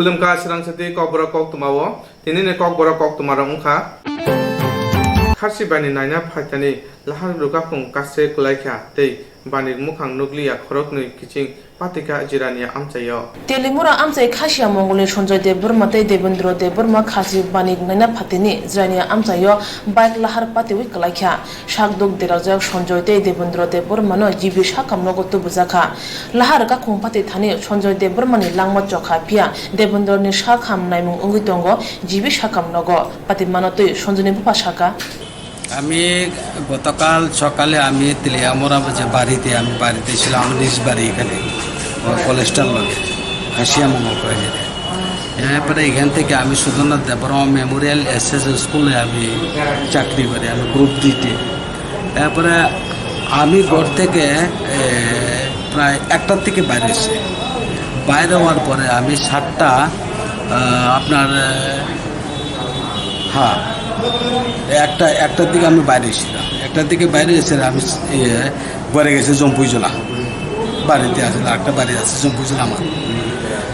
Kulumka Swrangchati Kokborok Koktwma Tinini Kokborok Koktwma Rongkha Kharsi bani naina phaitani lahar ruka khung kase kulaikha tei bani mukhang nukliya khorokni kiching patika jirania amchayo Telimura amchai khashia mongolni Sonjoy Deborma tei Devendra Deborma khasi bani naina phatini jirania amchayo bike lahar patiwi kulaikha shakdok derajak Sonjoy tei Devendra Deborma no jibi shakamno gotu bujaka lahar ka khung phati thani Sonjoy Deborma ni langma chokha pia Devendra ni shakham naimung ungitongo jibi shakamnogo patimano tei Sonjoy ni bupa shaka আমি গতকাল সকালে আমি তেলিয়ামরা যে বাড়িতে ছিলাম নিজ বাড়ি এখানে কলেজটার লগে হাসিয়া মঙ্গল করে যেতে এরপরে এখান থেকে আমি সুধন্দ্রনাথ দেববর্মা মেমোরিয়াল এসএস স্কুলে আমি চাকরি করি আমি গ্রুপ ডিতে তারপরে আমি ঘর থেকে প্রায় 1টার থেকে বাইরে হওয়ার পরে আমি 7টা আপনার হ্যাঁ একটার দিকে আমি বাইরে এসেছিলাম একটার দিকে বাইরে এসে আমি ঘরে গেছি জম্পুইজলা বাড়িতে আসলে একটা বাড়ি আছে জম্পুইজলা আমার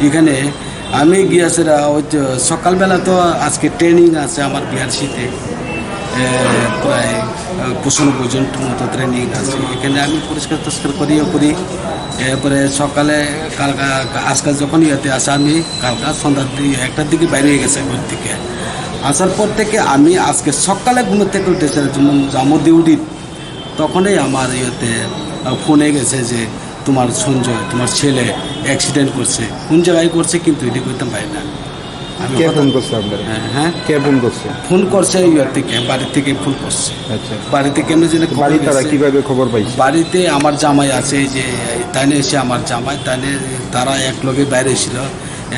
এখানে আমি গিয়েছি ওই সকালবেলা তো আজকে ট্রেনিং আছে আমার বিআরসিতে প্রায় 95 জনের মতো ট্রেনিং আছে এখানে আমি পরিষ্কার করি এরপরে সকালে কালকা আজকাল যখন ইয়েতে আসে আমি কালকা সন্ধ্যার দিকে 1টার দিকে বাইরে হয়ে গেছে ঘর থেকে আসার পর থেকে আমি আজকে সকালে ঘুম থেকে উঠেছি যাবো ডিউটি তখনই আমার ইয়েতে ফোনে গেছে যে তোমার সঞ্জয় তোমার ছেলে অ্যাক্সিডেন্ট করছে কোন জায়গায় করছে কিন্তু এটি করতে পারি না কে ফোন করছে আপনার হ্যাঁ কে ফোন করছে ইয়ে থেকে বাড়ি থেকে ফোন করছে আচ্ছা বাড়ি থেকে আমি যে বাড়ি তারা কিভাবে খবর পাইছে বাড়িতে আমার জামাই আছে যে তাইনে এসে আমার জামাই তারা এক লগে বাইরে ছিল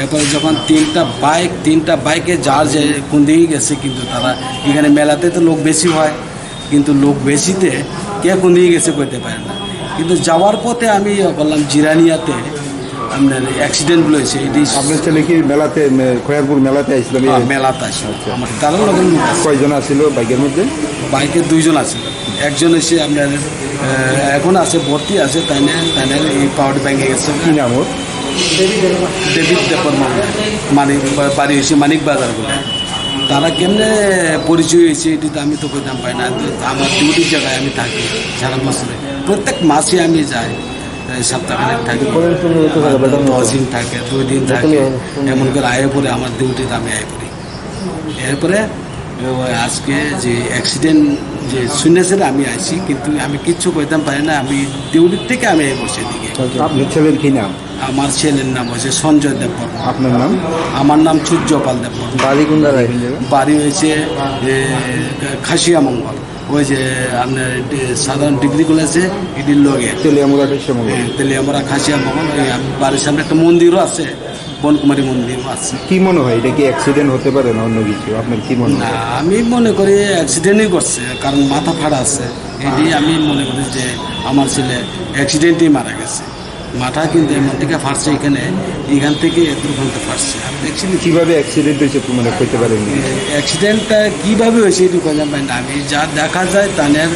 এরপরে যখন 3টা বাইকে যার যে কোন দিকে গেছে কিন্তু তারা এখানে মেলাতে তো লোক বেশি হয় কিন্তু লোক বেশিতে কে কোন দিকে গেছে করতে পারে না কিন্তু যাওয়ার পথে আমি বললাম জিরানিয়াতে আপনার অ্যাক্সিডেন্টগুলো হয়েছে এটি আপনার ছেলে কি মেলাতে খয়ারপুর মেলাতে আসছিল মেলাতে আসলো আমার তারা লোক কয়জন আসছিল বাইকের মধ্যে বাইকে 2 জন আসছিল একজন এসে আপনার এখন আছে ভর্তি আছে তাই এই পাওয়ার ব্যাঙ্কে গেছে কি নাম ওর ডেভিড দেববর্মা বাড়ি হয়েছে মানিক বাজার বলে তারা কেমনে পরিচয় হয়েছে এটি তো আমি তো কইতাম পাই না আমার ডিউটির জায়গায় আমি থাকি সারা বছরে প্রত্যেক মাসে আমি যাই সপ্তাহখানেক থাকি 10 দিন থাকে 2 দিন থাকে এমন করে আয়ে পরে আমার ডিউটিতে আমি আয়ে পড়ি এরপরে আজকে যে অ্যাক্সিডেন্ট যে শুনেছে আমি আইছি কিন্তু আমি কিচ্ছু কইতাম পারি না আমি ডিউটির থেকে আমি বসে দিকে আপনার ছেলের কি নাম আমার ছেলের নাম হয়েছে সঞ্জয় দেববর্মা আপনার নাম আমার নাম সূর্যপাল দেববর্মা বাড়ি কোন জায়গায় বাড়ি হয়েছে খাসিয়া মঙ্গল ওই যে আপনার সাধারণ ডিগ্রি কলেজে এটির লগে তেলিয়ামরা খাসিয়া মঙ্গল বাড়ির সামনে একটা মন্দিরও আছে বনকুমারী মন্দিরও আছে কি মনে হয় এটা কি অ্যাক্সিডেন্ট হতে পারে না অন্য কিছু আপনার কি মনে হয় আমি মনে করি অ্যাক্সিডেন্টই করছে কারণ মাথা ফাড়া আছে এটি আমি মনে করি যে আমার ছেলে অ্যাক্সিডেন্টেই মারা গেছে মাথা কিন্তু এমন থেকে ফাটছে এখান থেকে দুর্গন্ধ ফাটছে কীভাবে অ্যাক্সিডেন্ট হয়েছে মানে করতে পারেন অ্যাক্সিডেন্টটা কীভাবে হয়েছে এটুকু কথা পাই না আমি যা দেখা যায় তাদের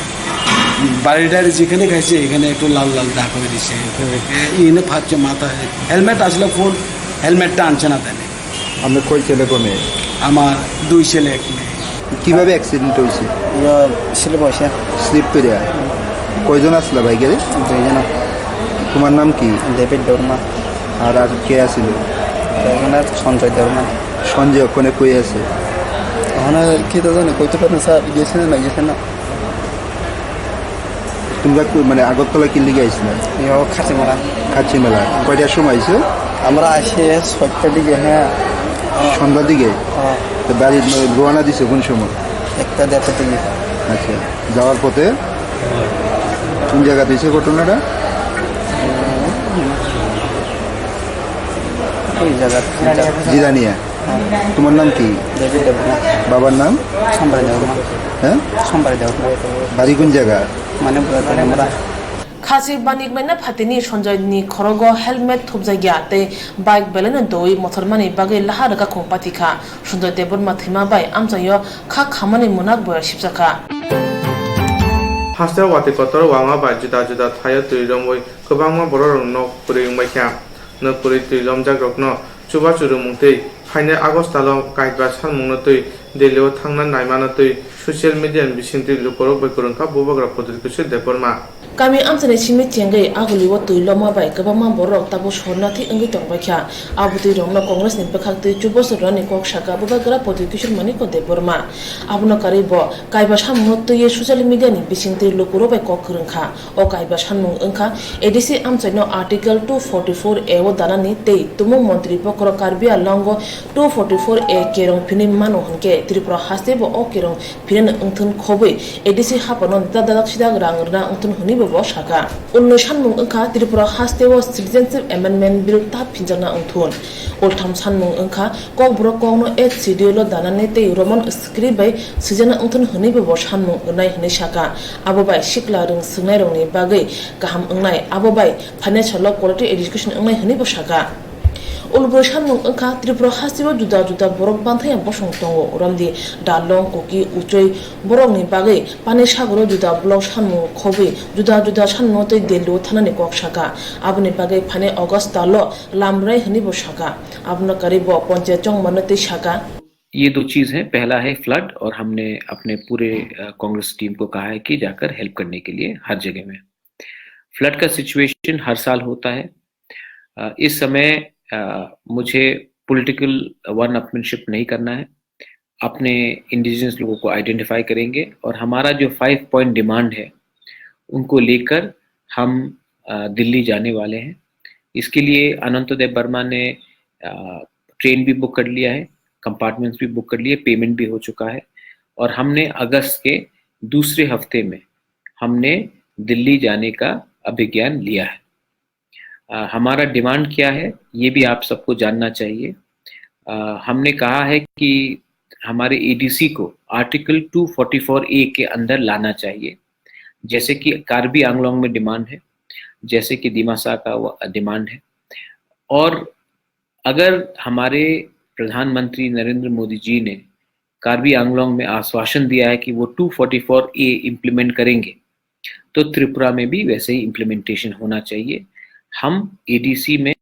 বাড়িটার যেখানে খাইছে এখানে একটু লাল দাগ হয়ে দিচ্ছে এনে ফাটছে মাথা হেলমেট আসলে ফুল হেলমেটটা আনছে না তাই আপনার কই ছেলে কোনে আমার 2 ছেলে 1 মেয়ে কীভাবে অ্যাক্সিডেন্ট হয়েছে স্লিপ করে কয়জন আসলা বাইকে 2 জন তোমার নাম কি ডেভিড দেববর্মা আর কে আছিল ওখানে সঞ্জয় দেববর্মা সঞ্জয় ওখানে কই আছে ওখানে কি তো জানি কইতে পারেন স্যার গেছে না তোমরা মানে আগরতলা কি লিগে আইছিলে খাচ্ছি মেলা কয়টার সময় আইছো আমরা আসি 6টার দিকে হ্যাঁ সন্ধ্যার দিকে তো বাড়ি রোয়ানা দিছে কোন সময় 1টা 1:30 দিকে আচ্ছা যাওয়ার পথে কোন জায়গা দিয়েছে ঘটনাটা জিরানিয়া তোমার নাম কি ডেভিড দেববর্মা বাবার নাম সম্পাদক দেববর্মা হ্যাঁ সম্পাদক দেববর্মা বাড়ি কোন জায়গা মানে আমরা খাসি বানিক Naina ফাতিনি Sonjoy ni khorogo helmet thupjagya te bike belena doi motormani bage lahar ka khompatika Sonjoy Deborma thima bai amchayo kha khamani munak boya shipjaka Hasta wati kotor wama ba juda thaya tuiromoi kobangma bororong nok puring maikha nok puri tuilom jagrokno chuba churumung tei haine agostalo kaiba salmungno tei delio thangna naimano tei social media bisingti lukorok bai korongka bubagra podrikuse deporma kami amsane simi tiangai aguli wa tuilo ma bai kaba ma borok tabo sorna thi angi tongba kya abuti rongna congress ni pakhak tei chubo sorani kok shaka bubagra podrikuse mani ko deporma abuna karibo kaiba samung tei social media ni bisingti lukoro bai kok khurungkha o kaiba samung angkha adc amsaino article 244 a o danani tei tumu mantri pokro karbi alongo 244 a kerong phini mano hanke tripura hastebo o kerong phinan angthun khobei adc hapanon dadak sidag rangrna angthun huni bo shaka unno sanmung angkha tripura hastebo citizenship amendment bill ta phinjana angthun oltham sanmung angkha kokborok kongno HCD lo danani tei roman script bai sijana angthun huni bo sanmung nai hni shaka abo bai sikla rung sungnai rong ni bagai kaham angnai abo bai financial quality education angnai hni bo shaka ulbo sanmung angkha tripura hastebo juda juda borok banthaya bosong tongo ramdi dalong koki uchoi borok ni bagai pani sagoro juda blok sanmung khobi juda juda sanmung tei delo thanani kok shaka abni bagai phane august dalo lamrai hni bo shaka abna karibo panchayat chong manati shaka ये दो चीज है पहला है flood और हमने अपने पूरे कांग्रेस टीम को कहा है कि जाकर हेल्प करने के लिए हर जगह में फ्लड का सिचुएशन हर साल होता है इस समय मुझे पॉलिटिकल वन अपमेनशिप नहीं करना है अपने इंडिजिनस लोगों को आइडेंटिफाई करेंगे और हमारा जो 5 पॉइंट डिमांड है उनको लेकर हम दिल्ली जाने वाले हैं इसके लिए अनंतोदय वर्मा ने ट्रेन भी बुक कर लिया है कंपार्टमेंट्स भी बुक कर लिए पेमेंट भी हो चुका है और हमने अगस्त के दूसरे हफ्ते में हमने दिल्ली जाने का अभिज्ञान लिया है हमारा डिमांड क्या है ये भी आप सबको जानना चाहिए हमने कहा है कि हमारे एडीसी को आर्टिकल 244 ए के अंदर लाना चाहिए जैसे कि कार्बी आंगलोंग में डिमांड है जैसे कि दिमासा का वो डिमांड है और अगर हमारे प्रधानमंत्री नरेंद्र मोदी जी ने कार्बी आंगलोंग में आश्वासन दिया है कि वो 244 ए इम्प्लीमेंट करेंगे तो त्रिपुरा में भी वैसे ही इम्प्लीमेंटेशन होना चाहिए हम एडीसी में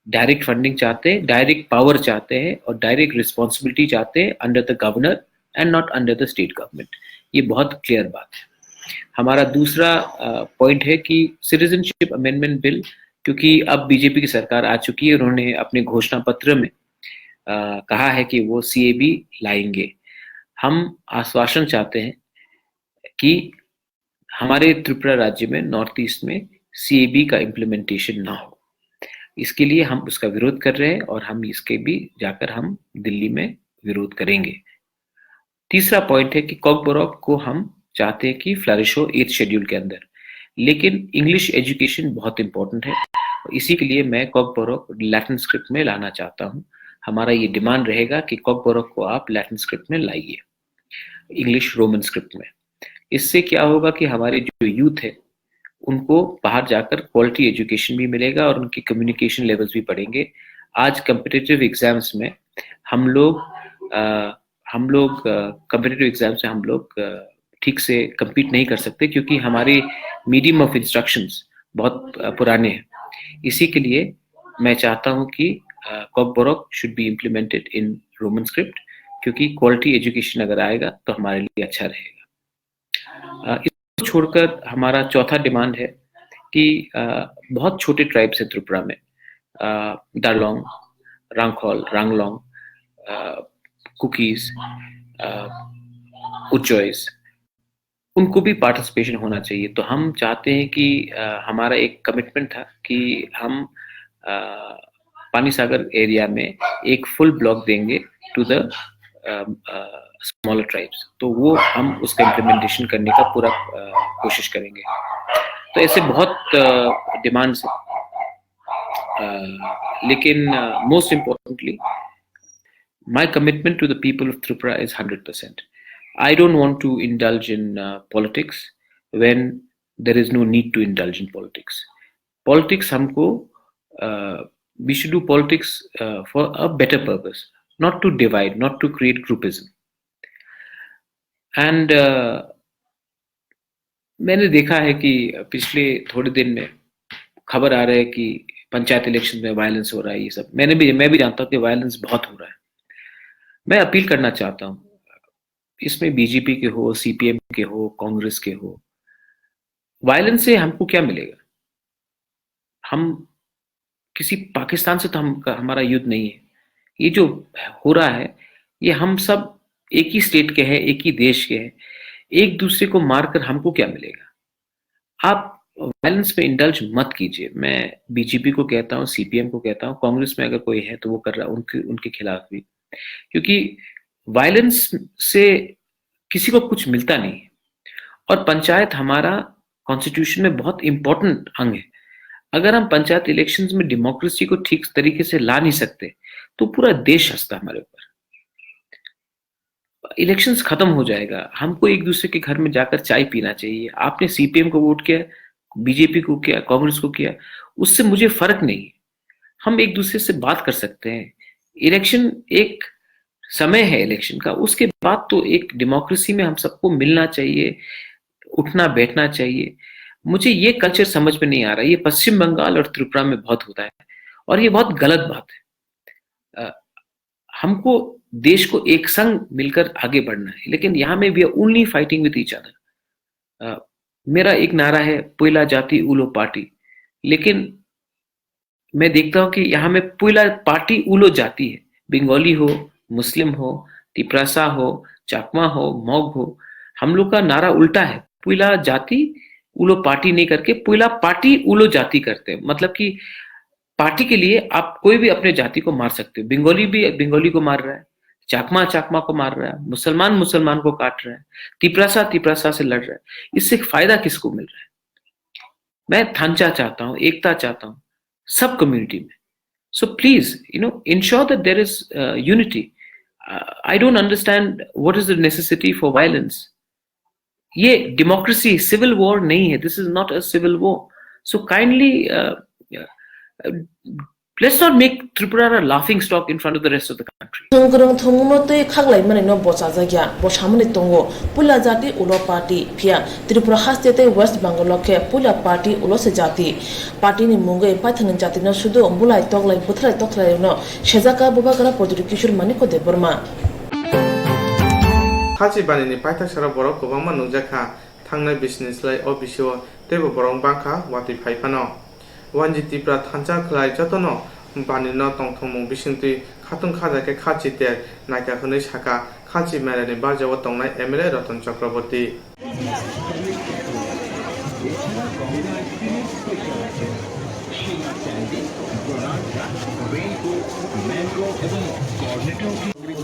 डायरेक्ट फंडिंग चाहते हैं डायरेक्ट पावर चाहते हैं और डायरेक्ट रिस्पॉन्सिबिलिटी चाहते हैं under the governor and not under the state government ये बहुत क्लियर बात है हमारा दूसरा पॉइंट है कि सिटीजनशिप अमेंडमेंट बिल क्योंकि अब बीजेपी की सरकार आ चुकी है उन्होंने अपने घोषणा पत्र में कहा है कि वो सीएबी लाएंगे हम आश्वासन चाहते हैं कि हमारे त्रिपुरा राज्य में नॉर्थ ईस्ट में सीएबी का इम्प्लीमेंटेशन ना हो इसके लिए हम उसका विरोध कर रहे हैं और हम इसके भी जाकर हम दिल्ली में विरोध करेंगे तीसरा पॉइंट है कि कोकबोरोक को हम चाहते हैं कि फ्लरिश हो 8th शेड्यूल के अंदर लेकिन इंग्लिश एजुकेशन बहुत इंपॉर्टेंट है इसी के लिए मैं कोकबोरोक लैटिन स्क्रिप्ट में लाना चाहता हूँ हमारा ये डिमांड रहेगा कि कोकबोरोक को आप लैटिन स्क्रिप्ट में लाइए इंग्लिश रोमन स्क्रिप्ट में इससे क्या होगा कि हमारे जो यूथ है उनको बाहर जाकर क्वालिटी एजुकेशन भी मिलेगा और उनकी कम्युनिकेशन लेवल्स भी बढ़ेंगे आज कम्पिटिटिव एग्जाम्स में हम लोग कम्पिटिटिव एग्जाम्स में हम लोग ठीक से compete नहीं कर सकते क्योंकि हमारे मीडियम ऑफ इंस्ट्रक्शंस बहुत पुराने हैं इसी के लिए मैं चाहता हूं कि Kokborok should be implemented in Roman script क्योंकि क्वालिटी एजुकेशन अगर आएगा तो हमारे लिए अच्छा रहेगा इसको छोड़कर हमारा चौथा डिमांड है कि बहुत छोटे ट्राइब्स हैं त्रिपुरा में दारलोंग रांगखोल रांगलोंग कुकीज उचॉइस उनको भी पार्टिसिपेशन होना चाहिए तो हम चाहते हैं कि हमारा एक कमिटमेंट था कि हम पानी सागर एरिया में एक फुल ब्लॉक देंगे टू द स्मॉलर ट्राइब्स तो वो हम उसका इम्प्लीमेंटेशन करने का पूरा कोशिश करेंगे तो ऐसे बहुत डिमांड्स हैं लेकिन most importantly my commitment to the people of Tripura is 100%. I don't want to indulge in politics when there is no need to indulge in politics. Politics हमको we should do politics for a better purpose, not to divide, not to create groupism. And मैंने देखा है कि पिछले थोड़े दिन में खबर आ रहा है कि पंचायत इलेक्शन में वायलेंस हो रहा है, ये सब मैं भी जानता हूँ कि वायलेंस बहुत हो रहा है। मैं अपील करना चाहता हूँ, इसमें बीजेपी के हो, सीपीएम के हो, कांग्रेस के हो, वायलेंस से हमको क्या मिलेगा? हम किसी पाकिस्तान से तो हमारा युद्ध नहीं है। ये जो हो रहा है, ये हम सब एक ही स्टेट के हैं, एक ही देश के हैं। एक दूसरे को मारकर हमको क्या मिलेगा? आप वायलेंस में इंडल्ज मत कीजिए। मैं बीजेपी को कहता हूँ, सीपीएम को कहता हूँ, कांग्रेस में अगर कोई है तो वो कर रहा है उनके खिलाफ भी, क्योंकि वायलेंस से किसी को कुछ मिलता नहीं है। और पंचायत हमारा कॉन्स्टिट्यूशन में बहुत इंपॉर्टेंट अंग है। अगर हम पंचायत इलेक्शंस में डेमोक्रेसी को ठीक तरीके से ला नहीं सकते तो पूरा देश हंसता हमारे ऊपर। इलेक्शंस खत्म हो जाएगा, हमको एक दूसरे के घर में जाकर चाय पीना चाहिए। आपने सीपीएम को वोट किया, बीजेपी को किया, कांग्रेस को किया, उससे मुझे फर्क नहीं है। हम एक दूसरे से बात कर सकते हैं। इलेक्शन एक समय है इलेक्शन का, उसके बाद तो एक डेमोक्रेसी में हम सबको मिलना चाहिए, उठना बैठना चाहिए। मुझे ये कल्चर समझ में नहीं आ रहा। ये पश्चिम बंगाल और त्रिपुरा में बहुत होता है और ये बहुत गलत बात है। हमको देश को एक संग मिलकर आगे बढ़ना है, लेकिन यहाँ में we are only fighting with each other. मेरा एक नारा है, पुइला जाति उलो पार्टी, लेकिन मैं देखता हूं कि यहाँ में पुइला पार्टी उलो जाति है। बंगाली हो, मुस्लिम हो, तिपरासा हो, चाकमा हो, मौग हो, हम लोग का नारा उल्टा है। पुइला जाति उलो पार्टी नहीं करके पुइला पार्टी उलो जाति करते हैं। मतलब कि पार्टी के लिए आप कोई भी अपने जाति को मार सकते हो। बंगाली भी बंगाली को मार रहा है, चाकमा चाकमा को मार रहा है, मुसलमान मुसलमान को काट रहा है, तिपरासा तिपरासा से लड़ रहा है। इससे फायदा किसको मिल रहा है? मैं थांचा चाहता हूं, एकता चाहता हूं सब कम्युनिटी में। So please ensure that there is unity. I don't understand what is the necessity for violence. ये डेमोक्रेसी सिविल वॉर नहीं है। This is not a civil war. So kindly let's not make Tripura a laughing stock in front of the rest of the country. Tongkrong thongmo tei khaglai mane no bocha jagya bo samne tongo pula jati ulo party phia Tripura haste te West Bengal ke pula party ulo se jati party ni mungai pathana jati no sudo bulai toglai buthrai tokhlai no shejaka bobakara poduri kishur mane ko de burma Hachi bani ni paita sara borok kobangma nungjakha thangnai business lai office o tebo borong bangkha wati phaipano Wanji Tripura thancha khlai jotono bani no tongthongmung bisingtui khatung khajake khachi ter naika hwnoi saka khachi merani barjao tongnai MLA Ratan Chakraborty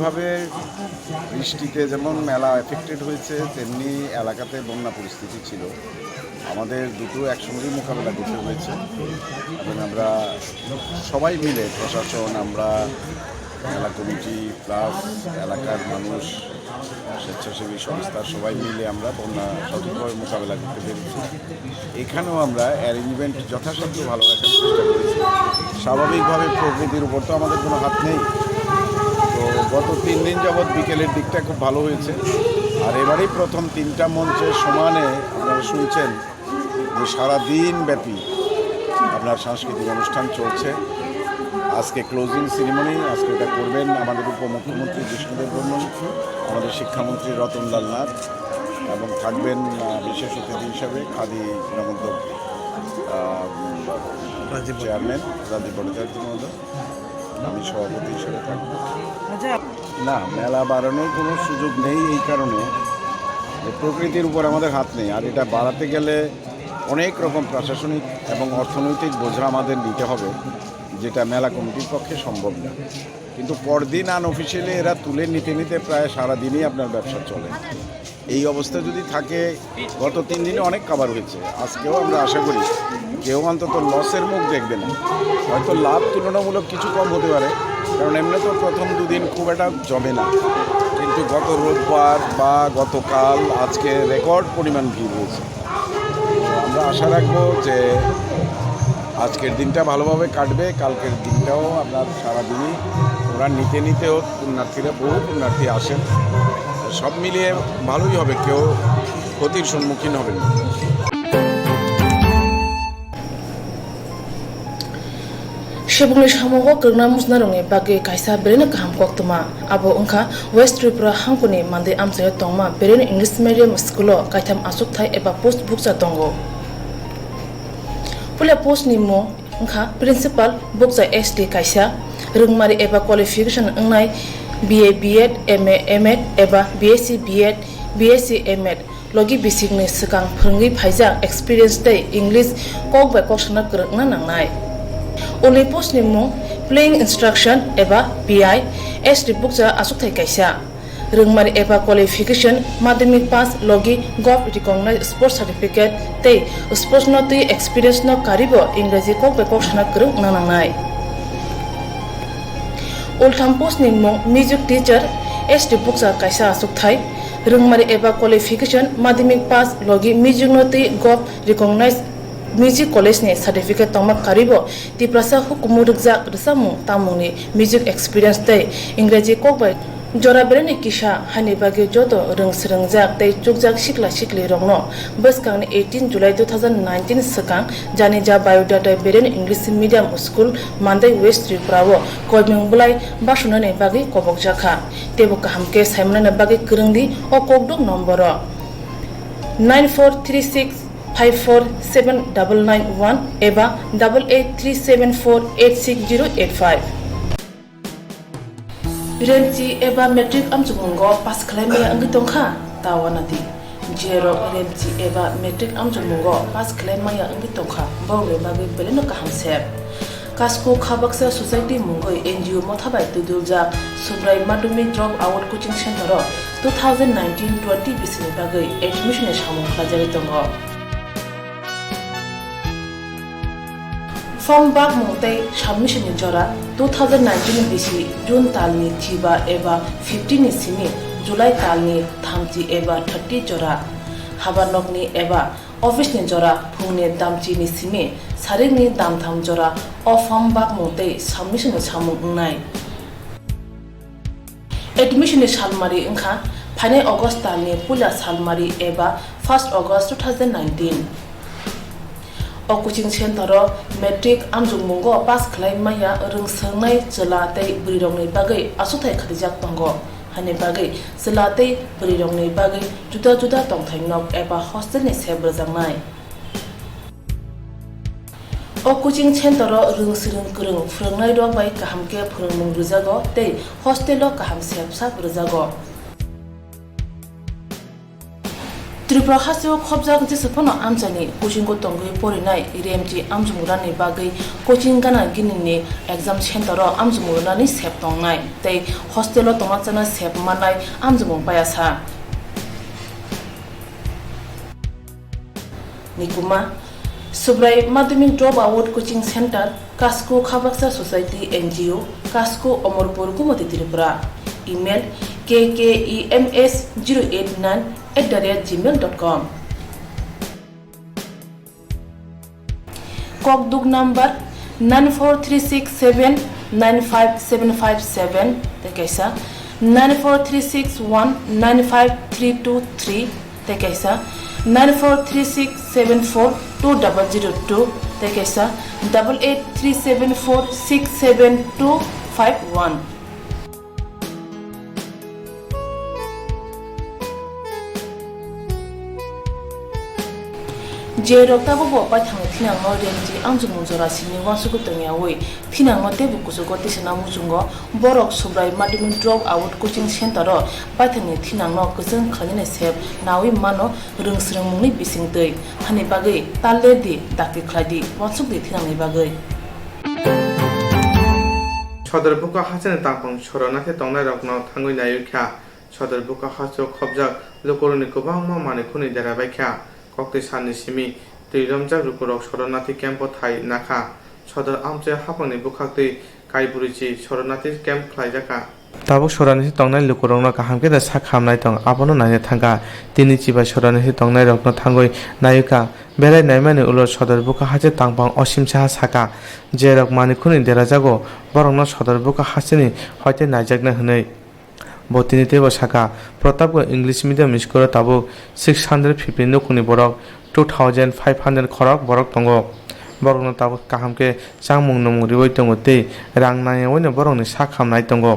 ভাবে বৃষ্টিতে যেমন মেলা affected হয়েছে তেমনি এলাকাতে বন্যা পরিস্থিতি ছিল। আমাদের দুটো একসঙ্গেই মোকাবেলা করতে হয়েছে এবং আমরা সবাই মিলে প্রশাসন, আমরা মেলা কমিটি প্লাস এলাকার মানুষ, স্বেচ্ছাসেবী সংস্থা সবাই মিলে আমরা বন্যা সঠিকভাবে মোকাবেলা করতে পেরেছি। এখানেও আমরা অ্যারেঞ্জমেন্ট যথাসাধ্য ভালো রাখার চেষ্টা করেছি। স্বাভাবিকভাবে প্রকৃতির উপর তো আমাদের কোনো হাত নেই। তো গত 3 দিন যাবৎ বিকেলের দিকটা খুব ভালো হয়েছে। আর এবারেই প্রথম 3টা মঞ্চে সমানে আপনারা শুনছেন যে সারাদিন ব্যাপী আপনার সাংস্কৃতিক অনুষ্ঠান চলছে। আজকে ক্লোজিং সেরিমনি, আজকে এটা করবেন আমাদের উপমুখ্যমন্ত্রী বিষ্ণুদেব বর্মন, আমাদের শিক্ষামন্ত্রী রতনলাল নাথ এবং থাকবেন বিশেষ অতিথি হিসাবে খাদি নগর চেয়ারম্যান রাজীব ভট্টাচার্য মহোদয়। আমি সভাপতি হিসেবে থাকব। না, মেলা বাড়ানোর কোনো সুযোগ নেই এই কারণে যে প্রকৃতির উপর আমাদের হাত নেই। আর এটা বাড়াতে গেলে অনেক রকম প্রশাসনিক এবং অর্থনৈতিক বোঝা আমাদের নিতে হবে, যেটা মেলা কমিটির পক্ষে সম্ভব না। কিন্তু পরদিন আনঅফিসিয়ালি এরা তুলে নিতে নিতে প্রায় সারাদিনই আপনার ব্যবসা চলে। এই অবস্থা যদি থাকে, গত 3 দিনে অনেক কাভার হয়েছে, আজকেও আমরা আশা করি কেউ অন্তত লসের মুখ দেখবে না। হয়তো লাভ তুলনামূলক কিছু কম হতে পারে, কারণ এমনি তো প্রথম 2 দিন খুব একটা জমে না, কিন্তু গত রোববার বা গতকাল আজকে রেকর্ড পরিমাণ ভিড় হয়েছে। আমরা আশা রাখবো যে আজকের দিনটা ভালোভাবে কাটবে, কালকের দিনটাও আপনার সারাদিনই ওরা নিতে নিতেও পুণ্যার্থীরা, বহু পুণ্যার্থী আসেন। সব মিলিয়ে ভালোই হবে, কেউ ক্ষতির সম্মুখীন হবেন না। Shebungni samogo kirna musna rongi bagi kaisa berena kaham Koktwma abo ungka West Tripura hangkuni mande amsayo tongma berena English medium schoolo kaitam asuk thai eba post buksa tongo. Pula post ni mo ungka principal buksa SD kaisa rungmari eba qualification ungnai BA B.Ed MA M.Ed eba BSc B.Ed BSc M.Ed logi basic ni sekang phungi phaijak experience dai English kok bai kok sana krna nangnai. Only post ni mo playing instruction eba PI SD buksa asuk thai kaisa rungmari eba qualification madhyamik pass logi gov recognized sports certificate tei sports no tei experience no karibo ingraji kok bai kok sana krung nangnai. Ultham post ni mo music teacher SD buksa kaisa asuk thai rungmari eba qualification madhyamik pass logi music no tei gov recognized music college ni certificate tongma karibo tiprasa hukumu rukjak rsamu tamungni music experience tei ingraji kokbai jora bereni kisa hani bagi joto rungsrungjak tei chukjak sikla sikli rokno bwskangni 18 July 2019 sakang jani ja biodata bereni English medium school mandai West Tripura wo koimung bulai basunani bagi kobokjaka tebo kahamke saimnani bagi krungdi o kokduk nomboro 9436 54791 eba 8837486085 Remchi eba metric amchungo pass claime angi tongkha tawanati jero remchi eba metric amchungo pass claime ya angi tongkha bawle bagi beleno kahamsep kasko khabaksa society mungoi NGO mothabai tudulja subrai madumi drop out coaching center 2019-20 bisini bagi admission samung khajari tongo Form bag mungtai submission jora 2019 bisi June talni thiba eba 15 simi July talni thamti eba 30 jora habanokni eba office ni jora phungne damchi ni simi saring ni damtham jora o form bag mungtai submission samung nai admission salmari ungkha phane August talni pula salmari eba 1st August 2019 O coaching center metric amjungmungo pass khlai maya rungsngai chela tei brirongni bagai asuthai khadijak tongo hane bagai chela tei brirongni bagai juda juda tongthainok eba hostel ni sebrajangnai O coaching center rungsrung krung phrangnai rok bai kahamke phurungmung rujago tei hostel o kaham sepsa rujago Tripura hasio khobjak jesepono amchani coaching ko tongoi porinai remji amjumurani bagai coaching gana ginini exam center ro amjumurani sep tongnai tei hostel o tomachana sep manai amjumung payasa nikuma subrai madhyamik drop out coaching center kasko khabaksa society NGO kasko omorpur gumati Tripura email kkems089@gmail.com Kokduk number 94367957557 tekaisa 943619532 tekaisa 943674202 tekaisa 8837467251 je rokta bo pa thang thina ngo renji amjung jora sini wasuku tongya oi thina ngo te buku so gote sina mujungo borok subrai madhyamik drop out coaching center ro pathani thina ngo kusung khanine sep nawi mano rungsrung mungni bisingtei hani bagai talle di dakti khladi wasuk di thina ni bagai সদর বুকা হাসেন তাপং সরনাথে তংনাই রকনাও থাঙ্গই নায়ুখ্যা সদর বুকা হাসো খবজাক লোকরনি গোবাং মা মানে খুনি দেরাবাইখ্যা কক্তে Sunny Simi তৈরমজাক রুকুরক সরনাথি camp থাই নাখা সদর আমচে হাপংনি বুখাক্তৈ কাইবুরিচি সরনাথি camp খ্লাইজাকা Tabuk sorani tongnai lukurongno kahamke da sakhamnai tong abono naine thangka tini chiba sorani tongnai rokno thangoi nayuka belai naimani ulo sodor buka hache tangpang osim saha saka jerok mani khuni derajago borokno sodor buka hacheni hoite naijakna hwnei botini tebo saka protapgo English medium school tabuk 650 nokuni borok 2500 khorok borok tongo borokno tabuk kahamke changmung nomuri tongo tei rang nai oino borokni sak khamnai tongo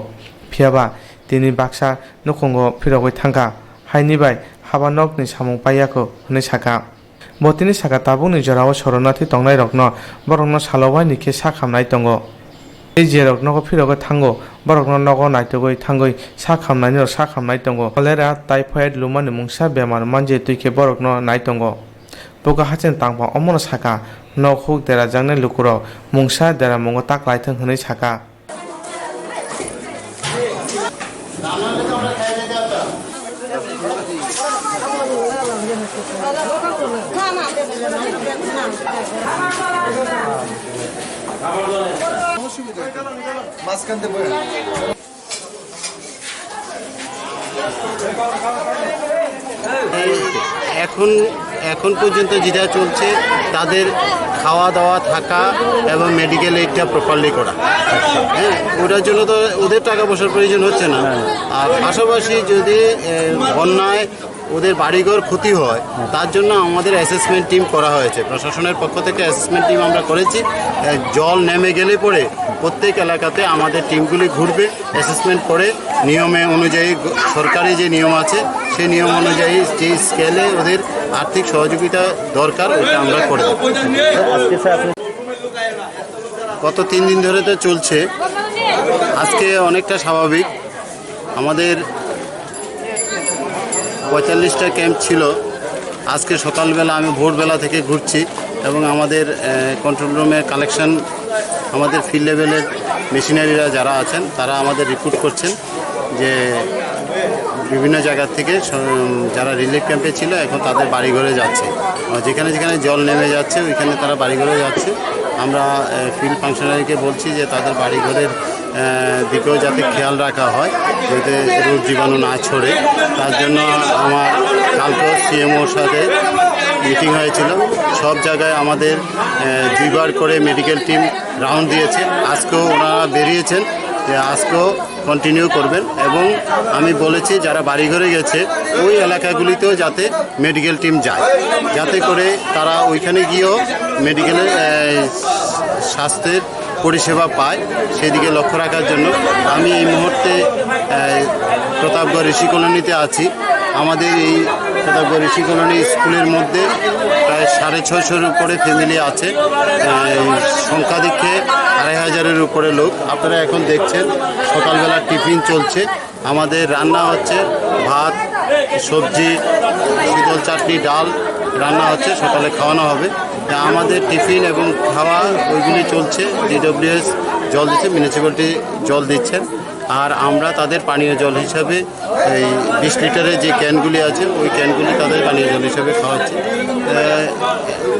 phiaba tini baksa nukhongo phirogoi thangka haini bai haba nokni samung paiyako hinui saka botini saka tabukni jorao shoronathi tongnai rokno borokno salobai nikhe sak khamnai tongo ei jerok nogo phirogo thango borokno nogo naitogoi thangoi sak khamnai rok sak khamnai tongo cholera typhoid lumani mungsa bemar manje tuike borokno nai tongo boka hachen tangpa omono saka nok huk dera jangne lukuro mungsa dera mongo taklai thang hinui saka এখন পর্যন্ত যেটা চলছে তাদের খাওয়া দাওয়া থাকা এবং medical এইডটা properly করা হ্যাঁ ওটার জন্য তো ওদের টাকা পয়সার প্রয়োজন হচ্ছে না আর পাশাপাশি যদি বন্যায় ওদের বাড়িঘর ক্ষতি হয় তার জন্য আমাদের অ্যাসেসমেন্ট টিম করা হয়েছে প্রশাসনের পক্ষ থেকে অ্যাসেসমেন্ট টিম আমরা করেছি জল নেমে গেলে পরে প্রত্যেক এলাকাতে আমাদের টিমগুলি ঘুরবে অ্যাসেসমেন্ট করে নিয়মে অনুযায়ী সরকারি যে নিয়ম আছে সেই নিয়ম অনুযায়ী যে স্কেলে ওদের আর্থিক সহযোগিতা দরকার ওটা আমরা করে দেব গত 3 দিন ধরে তো চলছে আজকে অনেকটা স্বাভাবিক আমাদের 45টা ক্যাম্প ছিল আজকে সকালবেলা আমি ভোরবেলা থেকে ঘুরছি এবং আমাদের কন্ট্রোল রুমে কালেকশন আমাদের ফিল্ড লেভেলের মেশিনারিরা যারা আছেন তারা আমাদের রিপোর্ট করছেন যে বিভিন্ন জায়গা থেকে যারা রিলিফ ক্যাম্পে ছিল এখন তাদের বাড়িঘরে যাচ্ছে যেখানে যেখানে জল নেমে যাচ্ছে ওইখানে তারা বাড়িঘরে যাচ্ছে আমরা ফিল্ড ফাংশনারিকে বলছি যে তাদের বাড়িঘরের দিকেও যাতে খেয়াল রাখা হয় যাতে রোগ জীবাণু না ছড়ে তার জন্য আমার কালকে সিএমওর সাথে মিটিং হয়েছিল সব জায়গায় আমাদের 2বার করে মেডিকেল টিম রাউন্ড দিয়েছে আজকেও ওনারা বেরিয়েছেন যে আজকেও কন্টিনিউ করবেন এবং আমি বলেছি যারা বাড়িঘরে গেছে ওই এলাকাগুলিতেও যাতে মেডিকেল টিম যায় যাতে করে তারা ওইখানে গিয়েও মেডিকেলের স্বাস্থ্যের পরিষেবা পায় সেদিকে লক্ষ্য রাখার জন্য আমি এই মুহূর্তে প্রতাপগড় ঋষি কলোনিতে আছি আমাদের এই প্রতাপগড় ঋষি কলোনি স্কুলের মধ্যে প্রায় 650-এর উপরে ফ্যামিলি আছে সংখ্যা দিকে 2500-এর উপরে লোক আপনারা এখন দেখছেন সকালবেলা টিফিন চলছে আমাদের রান্না হচ্ছে ভাত সবজি শীতল চাটনি ডাল রান্না হচ্ছে সকালে খাওয়ানো হবে আমাদের টিফিন এবং খাওয়া ওইগুলি চলছে ডিডব্লিউএস জল দিচ্ছে মিউনিসিপ্যালিটি জল দিচ্ছেন আর আমরা তাদের পানীয় জল হিসাবে এই 20 লিটারের যে ক্যানগুলি আছে ওই ক্যানগুলি তাদের পানীয় জল হিসাবে খাওয়াচ্ছি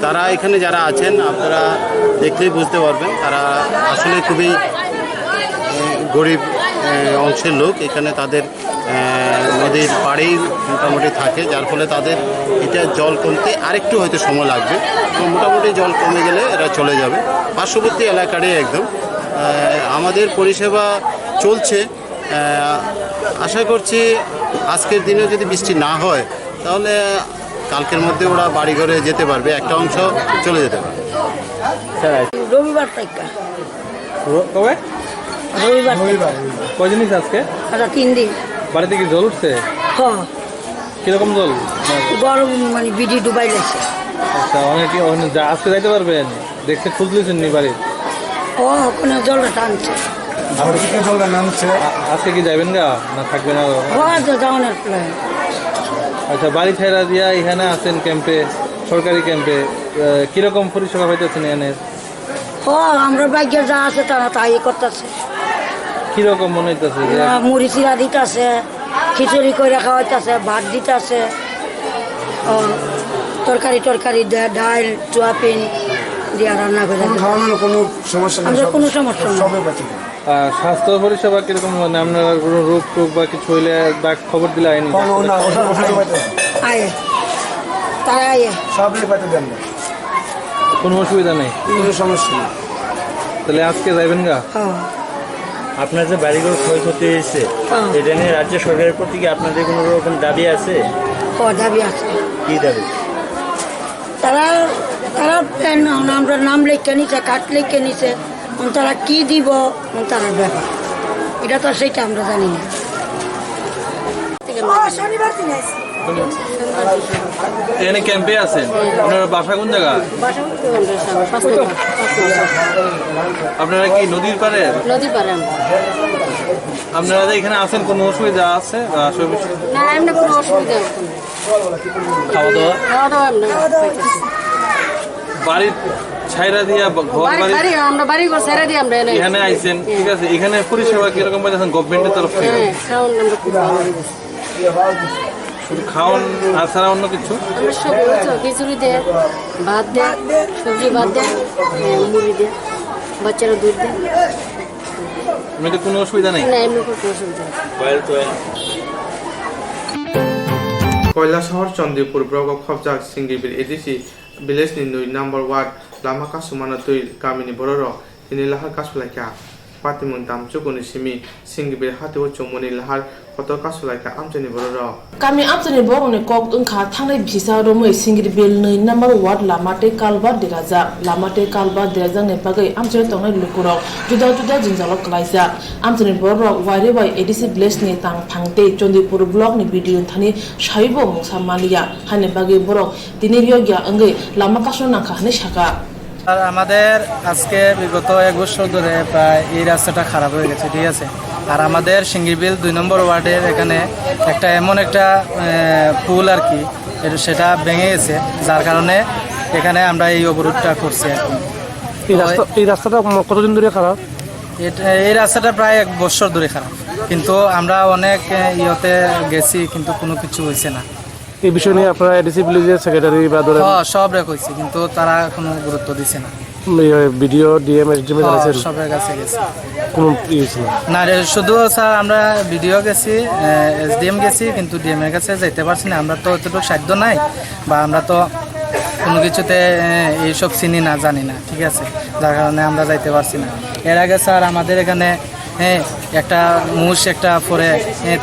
তারা এখানে যারা আছেন আপনারা দেখলেই বুঝতে পারবেন তারা আসলে খুবই গরিব অংশের লোক এখানে তাদের নদীর পাড়েই মোটামুটি থাকে যার ফলে তাদের এটা জল কমতে আরেকটু হয়তো সময় লাগবে মোটামুটি জল কমে গেলে এরা চলে যাবে পার্শ্ববর্তী এলাকারই একদম আমাদের পরিষেবা চলছে আশা করছি আজকের দিনে যদি বৃষ্টি না হয় তাহলে কালকের মধ্যে ওরা বাড়িঘরে যেতে পারবে একটা অংশ চলে যেতে পারবে রবিবার থেকে কবে রবিবার কয়দিন আজকে 3 দিন বাড়িতে কি জল উঠছে হ্যাঁ কিরকম জল গরম মানে বিডি ডুবাই লাগছে আচ্ছা অনেকে আজকে যাইতে পারবেন দেখতে খোঁজ নিয়েছেন নি বাড়ি ওখানে জলটা টানছে জলটা নামছে আজকে কি যাবেন গা না থাকবে না যাওয়ানোর প্ল্যান আচ্ছা বাড়ি ছেড়া দিয়া এখানে আছেন ক্যাম্পে সরকারি ক্যাম্পে কিরকম পরিষেবা পাইতেছেন এখানে আমরা বাইকের যা আছে তারা তাই করতেছে কিরকম মনে হইতেছে মুড়ি চিরা দিতেছে খিচুড়ি করে খাওয়াইতেছে ভাত দিতেছে তরকারি ডাল চুয়াপিন দিয়া রান্না করে খাওয়ানোর কোনো সমস্যা নেই কোনো সমস্যা নেই স্বাস্থ্য পরিষেবা কিরকম মানে আপনার কোনো রোগ টোগ বা কিছু হইলে বা খবর দিলে আইনি আয়ে তারা আয়ে সব পাইতে দেন না কোনো অসুবিধা নেই কোনো সমস্যা নেই তাহলে আজকে যাবেন গা আপনার যে বাড়িঘর ক্ষয়ক্ষতি হয়েছে এটা নিয়ে রাজ্য সরকারের প্রতি কি আপনাদের কোনো রকম দাবি আছে দাবি আছে কি দাবি তারা তারা আমরা নাম লিখে নিছে, কাঠ লিখে নিছে, তারা কি দিব তারা ব্যাপার, এটা তো সেটা আমরা জানি না। এখানে ক্যাম্পে আছেন, আপনার বাসা কোন জায়গা? আপনারা কি নদীর পারে? নদী পারে। আপনারা এখানে আছেন, কোনো অসুবিধা আছে? না, এমনি কোনো অসুবিধা খাওয়া দাওয়া? খাওয়া দাওয়া বাড়ির ছাইরা দিয়া আমরা বাড়ি ঘর ছেড়ে দিই আমরা এখানে আইছেন, ঠিক আছে। এখানে পরিষেবা কিরকম পাইতেছেন গভর্নমেন্টের তরফ থেকে? শুধু খাওয়ান আর ছাড়া অন্য কিছু? খিচুড়ি দেয়, ভাত দেয়, সবজি ভাত দেয়, মুড়ি দেয়, বাচ্চারা দুধ দেয়। এমনিতে কোনো অসুবিধা নেই? না, এমনি কোনো অসুবিধা নেই। কৈলাসহর চন্দ্রপুর ব্লক খবজাক সিংগিবির এডিসি ভিলেজनि 2 নম্বর ওয়ার্ড লাमा कासुमाना 2 गामिनि बर'र दिनै लाहार कासुलायखा पातिमुं दामजुगुनि सिमि सिंगिबिर हातेव चौमुनि लाहार फट' कासुलायखा आमजनि बर'र गामि आमजनि बर'नि कक ओंखा थांनाय भिसा रोमै सिंगिबिल 2 नम्बर वार्ड लामाटे कालबा देराजा लामाटे कालबा देराजानि बागै आमजनि तंनाय लुकुराव जुदा जुदा जिंजालाव कलायजा आमजनि बर'र वाइरे वाइ एडिसि भिलेजनि तां फांते चंदीपुर ब्लकनि भिडिअ थानि साइबो मुसा मालिया हानि बागै बर' दिनै बियोगिया अंगै लामा कासुनांखा हानि शाखा। আর আমাদের আজকে বিগত 1 বছর ধরে প্রায় এই রাস্তাটা খারাপ হয়ে গেছে, ঠিক আছে। আর আমাদের সিঙ্গিরবিল 2 নম্বর ওয়ার্ডের এখানে একটা এমন একটা পুল আর কি, সেটা ভেঙে গেছে, যার কারণে এখানে আমরা এই অবরোধটা করছি আর কি। এই রাস্তাটা কতদিন ধরে খারাপ? এই রাস্তাটা প্রায় 1 বছর ধরে খারাপ, কিন্তু আমরা অনেক ইয়েতে গেছি, কিন্তু কোনো কিছু হয়েছে না। এই বিষয় নিয়ে আপনারা এডিসি ভিলেজের সেক্রেটারি বা ধরে সব রেখেছি, কিন্তু তারা কোনো গুরুত্ব দিচ্ছে না। ভিডিও ডিএম এসডিএম সবের কাছে গেছে, কোনো না শুধু স্যার আমরা ভিডিও গেছি, এসডিএম গেছি, কিন্তু ডিএম এর কাছে যেতে পারছি না। আমরা তো অতটুকু সাধ্য নাই, বা আমরা তো কোনো কিছুতে এইসব চিনি না, জানি না, ঠিক আছে, যার কারণে আমরা যাইতে পারছি না। এর আগে স্যার আমাদের এখানে একটা মুষ একটা পরে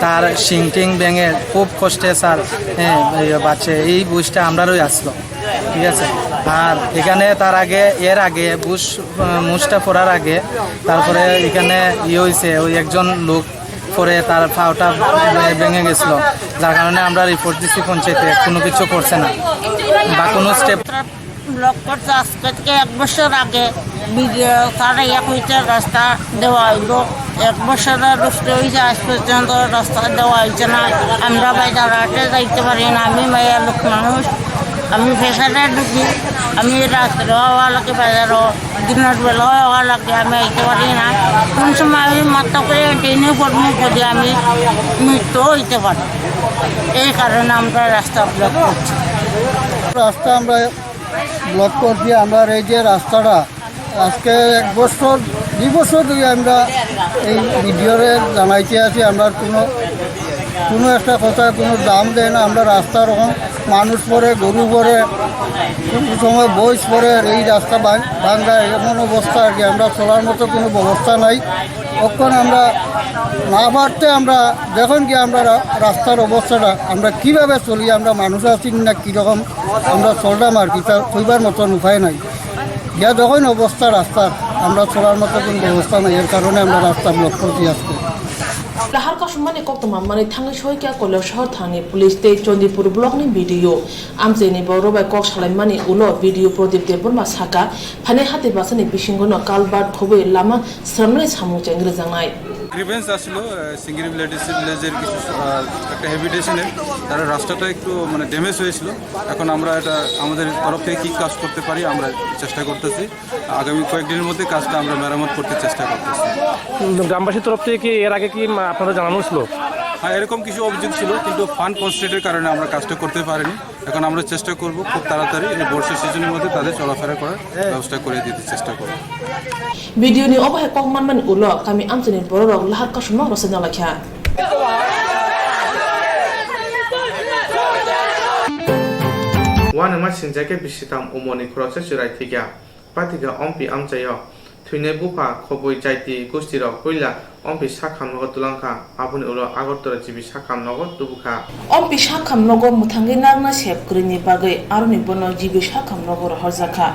তার শিং টিং ভেঙে খুব কষ্টে স্যার বাচ্চা এই বুঝটা আমরারই আসলো, ঠিক আছে। আর এখানে তার আগে এর আগে মুষটা পড়ার আগে তারপরে এখানে হয়েছে, ওই একজন লোক পরে তার পাওটা ভেঙে গেছিল, যার কারণে আমরা রিপোর্ট দিচ্ছি পঞ্চায়েতে, কোনো কিছু করছে না বা কোনো স্টেপ ব্লক করছে। আজকে থেকে 1 বছর আগে তারা হইতে রাস্তা দেওয়া হইল, 1 বছরের রুষ্টে হয়েছে, আজ পর্যন্ত রাস্তা দেওয়া হয়েছে না। আমরা বাজারহাটে যাইতে পারি না, আমি মায়ের লোক মানুষ, আমি পেশাটা ঢুকি, আমি রাত্রে হওয়া লাগে, বাজারও দিনের বেলা হওয়া লাগে, আমি আইতে পারি না। কোন সময় আমি মাত্র করে ট্রেনে পড়বো, যদি আমি মৃত্যু হইতে পারি, এই কারণে আমরা রাস্তা ব্লক করছি। রাস্তা আমরা ব্লক করছি। আমরা এই যে রাস্তাটা আজকে 1 বছর 2 বছর ধরে আমরা এই ভিডিওরে জানাইতে আছি, আমরা কোনো একটা কথা কোনো দাম দেয় না। আমরা রাস্তা রকম মানুষ পরে, গরু পরে, কোনো সময় বইস পরে, এই রাস্তা ভাঙ্গা এমন অবস্থা আর কি, আমরা চলার মতো কোনো ব্যবস্থা নাই। তখন আমরা না পারতে আমরা দেখুন কি আমরা রাস্তার অবস্থাটা আমরা কিভাবে চলি, আমরা মানুষ আছি না কীরকম আমরা চললাম আর কি, তা কইবার মতন উপায় নাই। যা যখন অবস্থা রাস্তার আমরা চলার মতো কোনো ব্যবস্থা নাই, এর কারণে আমরা রাস্তা ব্লক করছি আজকে। लाहार कासुमानि कोक्तमा माने थांनाय सयका কৈলাসহর थांनि पुलिस ते चंदीपुर ब्लकनि भिडिअ आमजेनि बर'बाय कक सालायमानि उलो भिडिअ प्रदीप देबरमा साका फाने हाते बासानि बिसिंगनो कालबार थबै लामा सामने सामु চেংগ্রেজাंनाय গ্রিভেন্স আসলো সিঙ্গিরবিল এডিসি ভিলেজের কিছু একটা হ্যাবিটেশনের, তারা রাস্তাটা একটু মানে ড্যামেজ হয়েছিল। এখন আমরা এটা আমাদের তরফ থেকে কী কাজ করতে পারি আমরা চেষ্টা করতেছি, আগামী কয়েকদিনের মধ্যে কাজটা আমরা মেরামত করতে চেষ্টা করতেছি। গ্রামবাসীর তরফ থেকে কি এর আগে কি আপনাদের জানানো ছিল? হ্যাঁ, এরকম কিছু অভিযোগ ছিল, কিন্তু ফান্ড কনস্ট্রেটের কারণে আমরা কাজটা করতে পারিনি। এখন আমরা চেষ্টা করব খুব তাড়াতাড়ি এই বর্ষা সিজনের মধ্যে তাদের চলাফেরা করার ব্যবস্থা করে দিতে চেষ্টা করব। ভিডিওনি অবহে ককমানমানি উলো কামি আমজেনি বড়রক লাহার কাসুমা রসনা লাখিয়া ওয়ান আমার সিনজাকে বিশিতাম উমনি খরচে চিরাই থিগা পাতিগা অম্পি আমচায় थुइनाय बुफा खबय जायति गोष्ठीरक पयला अम्पि साखामनगो तुलांखा आबुनि उलो आगरतला जिबि साखामनगो तुबुखा अम्पि साखामनगो मुथांगि नागना सेबग्रिनि बागै आरोनि बनो जिबि साखामनगो रहरजाखा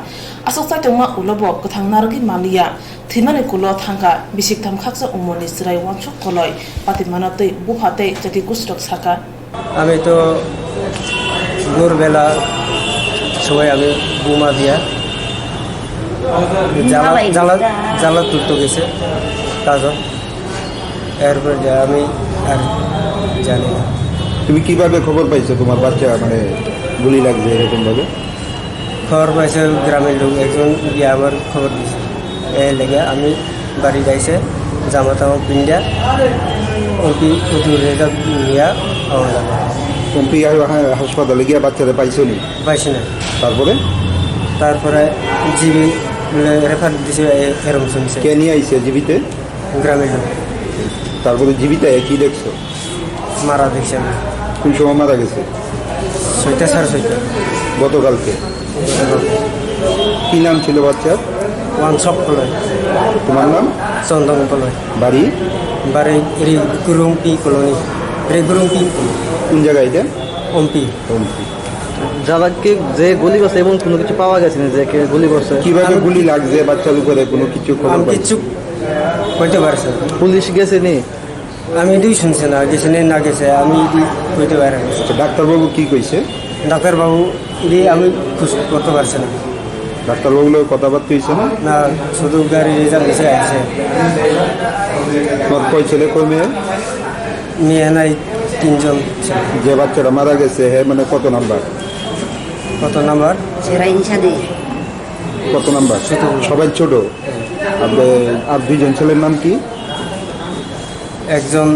आसक साइतंमा उलबो गथां नारगि मालिया थैमानि कुलो थांगा बिसिकथाम खाकसा उमनि जिराय वानसुक कलय पातिमानतै बुफातै जाति गुस्रक साका আমি তো ভোরবেলা সবাই আমি বোমা দিয়া জ্বালা তুলতে গেছে কাজল এরপর আমি আর জানি না। তুমি কিভাবে খবর পাইছো তোমার বাচ্চা মানে গুলি লাগছে এরকম ভাবে? খবর পাইছে গ্রামের লোক একজন গিয়ে আমার খবর দিয়েছে এই লেগে আমি বাড়ি যাইছে জামা টামা পিন্ডা ওটি রেজাল্ট নিয়ে আমার যাবে। তুমি হাসপাতালে গিয়ে বাচ্চারা পাইছো নি? পাইছি না। তারপরে জিবি রেফার দিছে এরম শুনছে। কে নিয়ে আইছে জিবিতে? গ্রামের লোক। তারপরে জীবিতে কি দেখছো? মারা দেখছি আমি। কোন সময় মারা গেছে? 6টা 6:30 গতকালকে। কি নাম ছিল বাচ্চার? ওয়ানশপ কলয়। তোমার নাম? চন্দন কলয়। বাড়ি? বাড়ি রিগুরুম্পি কলোনি। রিগুরুম্পি কোন জায়গায় এটা? ওমপি। যারাকে যে গুলি করছে এবং কোনো কিছু পাওয়া গেছে না যে কে গুলি করছে? কিভাবে গুলি লাগছে বাচ্চার উপরে কোনো কিছু খবর পাইছো? কিছু কইতে পারছে। পুলিশ গেছে নি? আমি এটাই শুনছি না গেছে না গেছে আমি এটি কইতে পারি না। ডাক্তারবাবু কি কইছে? ডাক্তারবাবু এটি আমি খুশ করতে পারছি না। ডাক্তারবাবুগুলো কথাবার্তা হয়েছে না? না শুধু গাড়ি রেজাল্ট দিছে আছে। তোমার কয় ছেলে কয় মেয়ে? মেয়ে নাই 3জন ছেলে। যে বাচ্চারা মারা গেছে হ্যাঁ মানে কত নাম্বার? কত নাম্বার? কত নাম্বার? সবাই ছোট। আর 2জন ছেলের নাম কি? একজন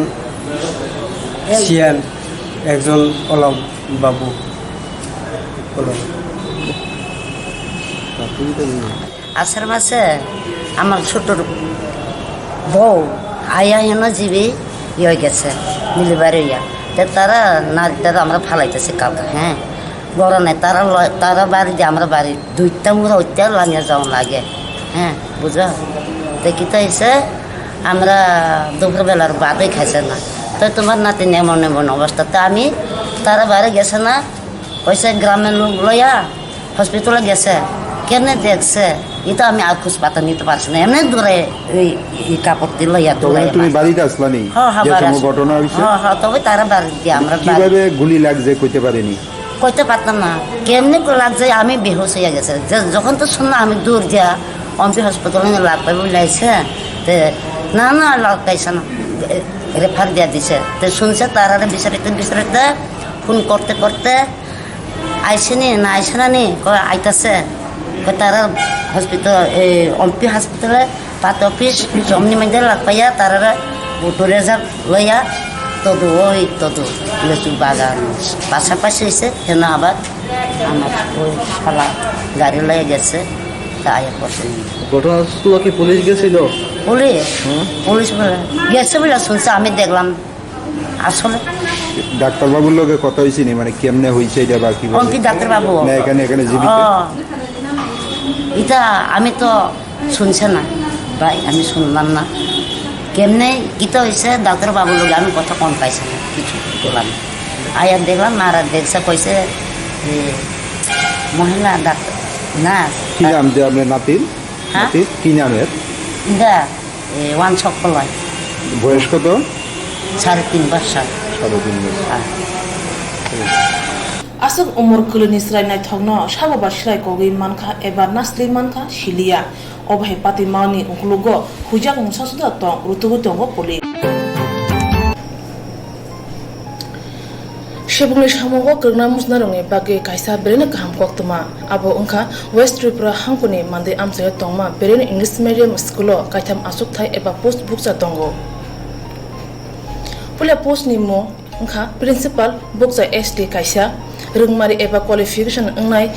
শিয়ান একজন অলম বাবু অলম। আষাঢ় মাসে আমার ছোটর বউ আয়া হেন জীবী হয়ে গেছে ডেলিভারি হইয়া তারা না তারা আমরা ফালাইতেছি কালকে হ্যাঁ বড় নাই তারা বাড়ি দিয়ে আমরা বাড়ি 2টা মুড়া ওইটা লানিয়ে যাওয়া লাগে হ্যাঁ বুঝা দেখি তো এসে আমরা দুপুরবেলার বাদে খাইছে না তো তোমার নাতি এমন এমন অবস্থাতে আমি তারা বাড়ি গেছে না ওইসে গ্রামের লোক লইয়া হসপিটালে গেছে কেনে দেখছে এটা আমি আর খুশ পাতা নিতে পারছি না এমনি দূরে এই কাপড় দিল তুমি বাড়িতে আসলা নি? ঘটনা হয়েছে তবে তারা বাড়ি দিয়ে আমরা কিভাবে গুলি লাগছে কইতে পারিনি? কইতে পারতাম না কেমনি লাগছে আমি বেহুশ হয়ে গেছে যখন তো শুনলাম আমি দূর দিয়া অম্পি হসপিটালে লাগবে বলেছে না না লাগাইছে না রেফার দিয়া দিছে তো শুনছে তারা বিচারিতে ফোন করতে করতে আইসেনি না আইসে না নি আইতাছে তারা হসপিটাল অম্পি হসপিটালে পাত অফিস জমনি মধ্যে লাগ পাইয়া তারা ভোটো রেজাল্ট লইয়া তদু ওই তদু লেচু বাগান পাশাপাশি হয়েছে কেন আবার আমার ওই খালা গাড়ি লয়ে গেছে তা আয়া করছে। ঘটনাস্থল কি পুলিশ গেছিল? পুলিশ বলে গেছে বলে শুনছে আমি দেখলাম আসলে ডাক্তারবাবুর লোকে কথা হয়েছে নি মানে কেমনে হয়েছে এটা বা কি ডাক্তারবাবু না এখানে জীবিত এটা আমি তো শুনছে না ভাই আমি শুনলাম না কেমনে গীতা হয়েছে ডাক্তারবাবুর লোক আমি কথা কম পাইছি না কিছু বললাম আয়া দেখলাম আর দেখছে কইছে যে মহিলা ডাক্তার না কি নাম যে আপনার নাতির? নাতির কি নামের? ওয়ান ছক লয়। বয়স কত? 3.5 বছর। 3.5 বছর। আসক উমর কুলনি স্রাইনাই থগনো সাগোবা স্রাই কগি মানখা এবা নাসলি মানখা শিলিয়া অবহে পাতি মাউনি উকলুগো হুজাক মুসাসুদা তং রুতুগু তঙ্গ পলি Shebungni samongo kirna musnarungi bagi kaisa berene kaham koktwma abo ungkha West Tripura hangkuni mande amsaya tongma berene English medium schoolo kaitham asuk thai eba post buksa tongo pula post ni mo ungkha principal buksa SD kaisa rungmari eba qualification ungnai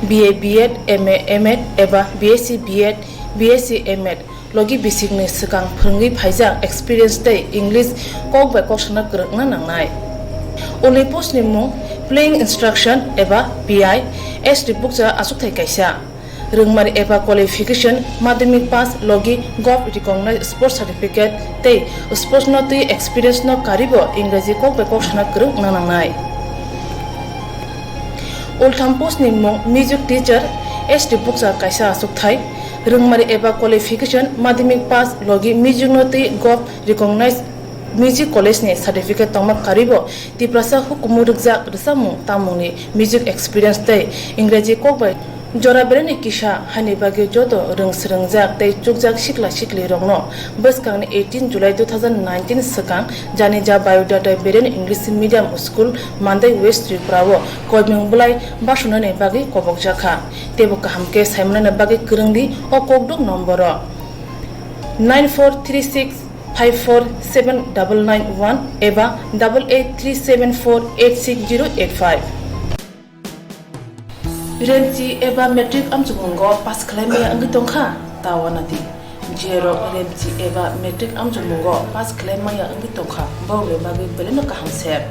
BA B.Ed MA M.Ed eba BSc B.Ed BSc M.Ed logi basic ni sikang phungi phaijak experience dei English kok ba koksana krungna nangnai only post ni mo playing instruction eba PI SD buksa asuk thai kaisa rungmari eba qualification madhyamik pass logi gov recognized sports certificate tei sports no tui experience no karibo ingraji kok be kok shana krung nanangnai ultham post ni mong music teacher st buksa kaisa asukthai rungmari eba qualification madhyamik pass logi music no tui gov recognized music college ni certificate tongma karibo tiprasa hukumu rukjak rsamu tamuni music experience tei ingraji kok bai jora bereni kisha hani bagi joto rungsrungjak tei chukjak sikla sikli rongno bwskangni 18 July 2019 sakang janija biodata beren English medium school mandai West Tripura koiming bulai basunane bagi kobokjaka tebo kahamke saimnane bagi krungdi o kokduk number 9436 54791 eba 8837486085 Remchi eba metric amchungo pass claimaya angitongkha tawanati jero remchi eba metric amchungo pass claimaya angitongkha bawle bagi beleno kahamsep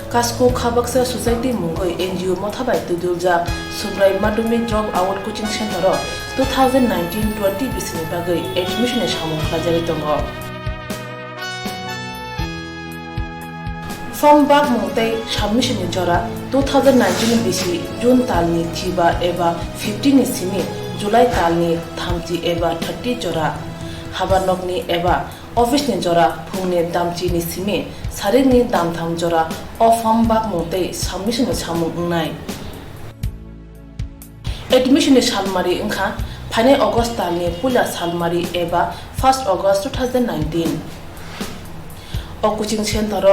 kasko khabaksa society mungoi NGO mothabai tudulja subrai madhyamik drop out coaching center 2019-20 bisini bagai admission e samung khajari tongo Form bag mongtai submission ni jora 2019 bisi June talni thiba eba 15 ni simi July talni thamchi eba 30 jora habanok ni eba office ni jora phungni damchi ni simi sarik ni damtham jora o form bag mongtai submission ni samung nai admission ni salmari ingkha phane August talni pula salmari eba 1st August 2019 o coaching center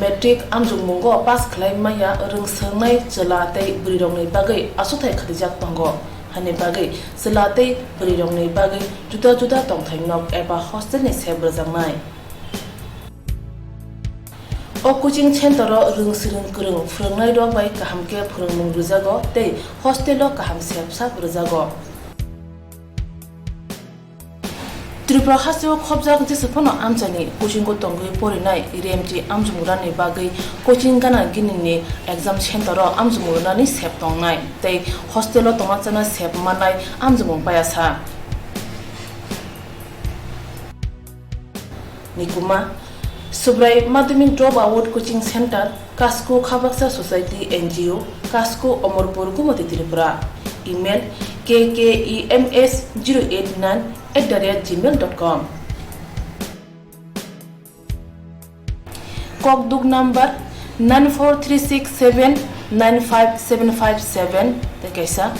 metric amjungmungo pass claimaya rungsngnai chelatai brirongni bagai asuthai khadijak tongo hane bagai chelatai brirongni bagai juda juda tongthainok eba hostel ni sebrjangnai o coaching center rungsrung krung phrangnai rok bai kahamke phranmung rujago tei hostel o kaham sepsa rujago Tripura hasio khobjak jisapano amchani coaching ko tongui porinai remti amjumurani bagai coaching gana ginini exam center ro amjumurani sep tongnai tei hostel o tongachana sep manai amjumung payasa nikuma subrai madhyamik drop out coaching center kasko khabaksa society NGO kasko omorpur gumati Tripura email kkems089@gmail.com Kokduk number 9436795757 tekaisa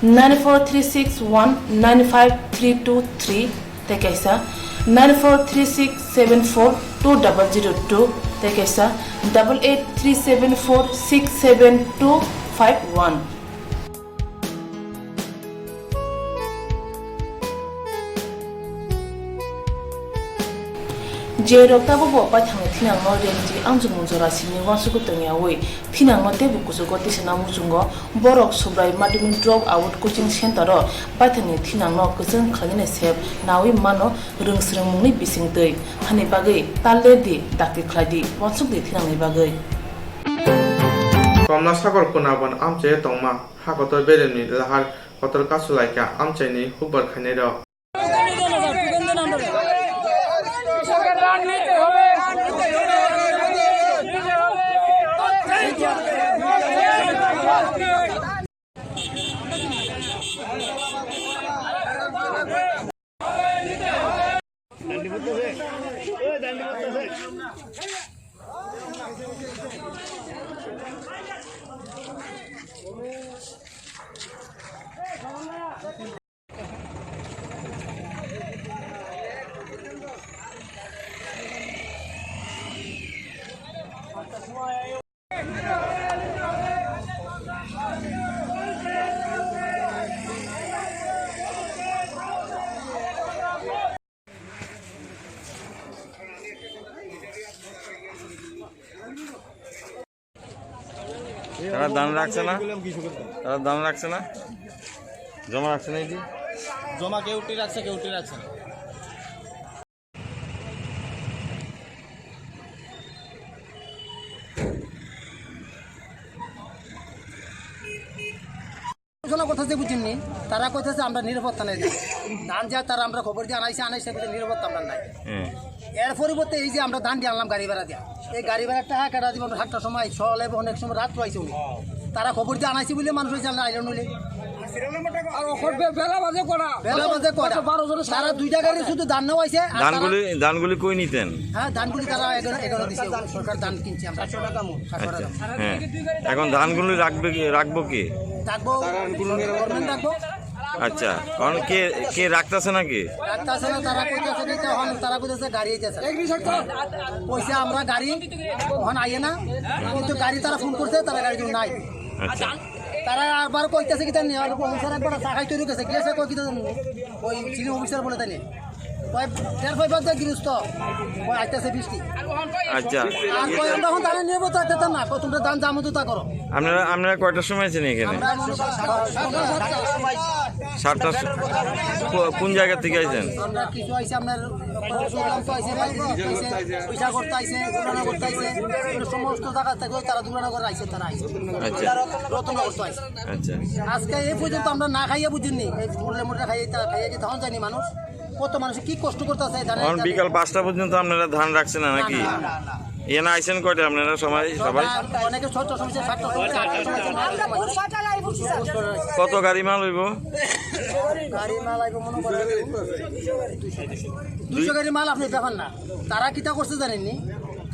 9436195323 tekaisa 9436742002 tekaisa 8837467251 je rokta bo pa thang thinang no renji amjung jora sini wasuku tongya oi thinang no te buku so goti sena muchungo borok subrai madhyamik drop out coaching center ro pathani thinang no kusung khaline sep nawi mano rungsrung mungni bisingtei hani bagai talle di dakti khladi wasuk di thinang ni bagai Komna sakor kunaban amche tongma hakotor bereni lahar kotor kasulaika amche ni hubar khane ro তারা দাম রাখছে না তারা দাম রাখছে না জমা রাখছে না এটি জমা কেউ উঠে রাখছে কেউ উঠে রাখছে না কথা করতেছে বুঝিনি তারা কইতেছে আমরা নিরাপত্তা নাই ধান যা তারা আমরা খবর দিয়ে আনাইছে নিরাপত্তা আমরা নাই এর পরিবর্তে এই যে আমরা ধান দিয়ে আনলাম গাড়ি ভাড়া দিয়া এই গাড়ি ভাড়ার টাকা কাটা দিব 7টার সময় সকালে অনেক সময় রাত পাইছে উনি তারা খবর দিয়ে আনাইছে বলে মানুষ হয়েছে আইল নইলে তারা 2টা গাড়ি শুধু ধান নেওয়াইছে ধানগুলি কই নিতেন? হ্যাঁ ধানগুলি তারা এগারো দিছে সরকার ধান কিনছে আমরা হ্যাঁ এখন ধানগুলি রাখবো কি? রাখবো গভর্নমেন্ট রাখবো। আচ্ছা কারণ কে রাখতেছে নাকি? রাখতেছে না তারা কইতেছে তারা কইতেছে গাড়ি আইতেছে পয়সা আমরা গাড়ি ওখানে আইয়ে না কিন্তু গাড়ি তারা ফোন করছে তারা গাড়ি নাই। আচ্ছা তারা আবার কইতেছে কি জানি আর অফিসার একবার টাকাই তৈরি করেছে গেছে কই কি ওই চিনি অফিসার বলে তাই কয় 4-5 গৃহস্থ কয় আইতেছে বৃষ্টি। আচ্ছা আর কই আমরা এখন ধান নিয়ে তো আইতে না কই তোমরা ধান জামু তো তা করো। আপনারা কয়টার সময় আছেন এখানে? 7টা। কোন জায়গা থেকে আইছেন? আমরা কিছু আইছে আপনার পয়সা করতে আইছে দুরানা করতে আইছে সমস্ত জায়গা থেকে তারা দুরানা করে আইছে তারা আইছে। আচ্ছা রতনগর তো আইছে। আচ্ছা আজকে এই পর্যন্ত আমরা না খাইয়া বুঝিনি এই মোটা খাইয়ে তারা খাইয়ে কি তখন জানি মানুষ কত মানুষ কি কষ্ট করতেছে এখন বিকাল 5টা পর্যন্ত আপনারা ধান রাখছেন না নাকি? এখানে আইছেন কয়টা আপনারা সবাই? অনেকে 6টা সমস্যা 7টা কত গাড়ি মাল হইব? গাড়ি মাল আইব মনে করেন 200 গাড়ি মাল আপনি দেখেন না তারা কিটা করছে জানেননি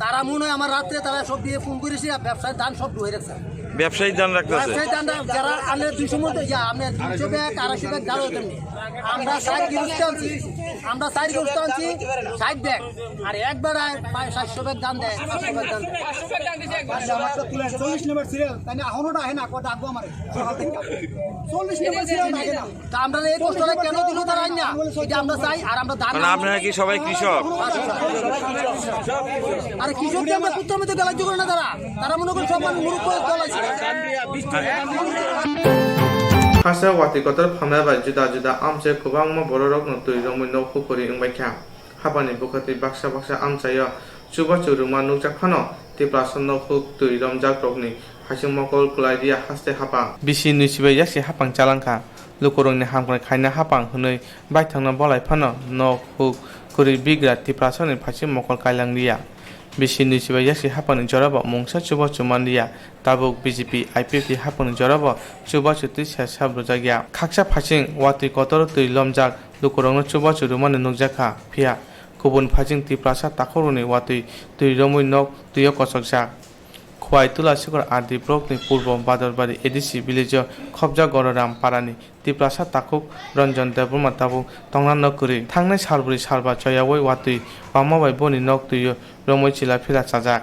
তারা মনে হয় আমার রাত্রে তারা সব দিয়ে ফোন করেছে ব্যবসায় ধান সব ঢুয়ে রাখছে ব্যবসায়ী ধান রাখতেছে যারা আনলে 200 মতো আপনি 200 ব্যাগ 250 ব্যাগ গাড়ো তেমনি আমরা 60 গিরস্ত আনছি 60 ব্যাগ আর একবার 700 ব্যাগ দাম দেয় 500 ব্যাগ দাম দেয় 40 নম্বর সিরিয়াল তাই না এখনো আহে না কত আগো আমারে 40 নম্বর সিরিয়াল না তা আমরা এই কষ্টটা কেন দিল তারা না এটা আমরা চাই আর আমরা ধান আপনারা কি সবাই কৃষক? আরে কৃষকদের আমরা কুত্তার মধ্যে গালাজ করে না তারা মনে করে সব মানুষ মুরুখ করে গলাইছে। Hasa wati kotor phamaba juda amche kubangma bororokno tuirongmui nokhu kori wngbaikha habani bukati baksa amchayo chuba churuma nukjakhano tiplason nokhu tuiromjak rokni hasing mokol kulaidia haste hapang bisi nusibai yasi hapang chalangkha lukorongni hamkrai khaina hapang hunoi baithangna bolai phano nokhu kori bigra tiprasoni phasi mokol kailangria bisi nusibai yasi hapani jorabo mungsa chuba chumandia tabuk BJP IPP hapani jorabo chuba chuti sabrujagia khaksa phasing wati kotor tui lomjak lukorongno chuba churumani nukjakha phia kubun phasing tiprasa takhoruni wati tui romui nok tuyo kosokjak khwai tula sikor adi brokni purbo badorbari ADC village khobja gororam parani tiprasa takhuk ranjan deburma tabuk tongna nokuri thangnai salburi salba choyawoi wati pamabai boni nok tuyo romoi chila phila chajak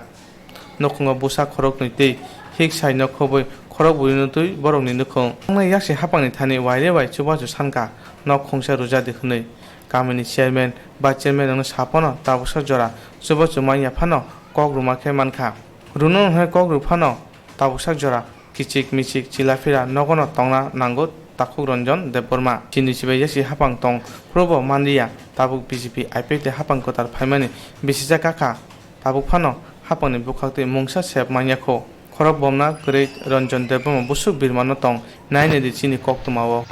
nokhungo busa khorok ni tei hik sai nokhoboi khorok buino tui borokni nukhung tangnai yakse hapangni thani waire bai chubachu sanka nok khungsa rujadi hunoi kamini chairman ba chairman ang sapono tabuksa jora chubachu maiya phano kokruma khe mankha runo he kokru phano tabuksa jora kichik michik chilafira nogono tongna nango takuk ranjan deborma chini sibai yasi hapang tong probo mandia tabuk BJP IPP hapang kotar phaimani bisija kaka tabuk phano hapangni bukhakte mungsa sep manyakho khorok bomna kore ranjan deborma busuk birmano tong naine di chini Koktwma o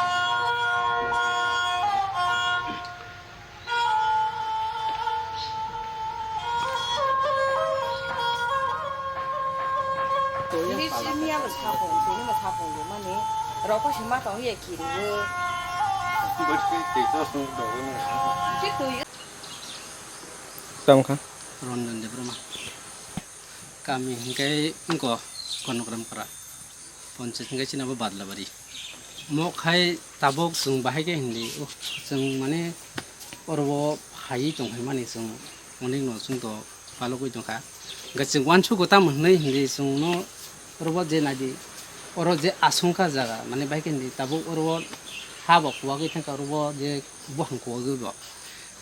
Ranjan debroma kami hingkai engko konokram kara ponchit hingkai china badlabari mok hai tabok sung bahai ke hindi sung mane orbo hai tong hai mani sung onik no sung to palo koi tongkha gaching wanchu gota mhnei hindi sung no orbo je nadi oro je asungka jaga mane bahai ke hindi tabok orbo habo kuwa ke thangka orbo je bohang kuwa ge bo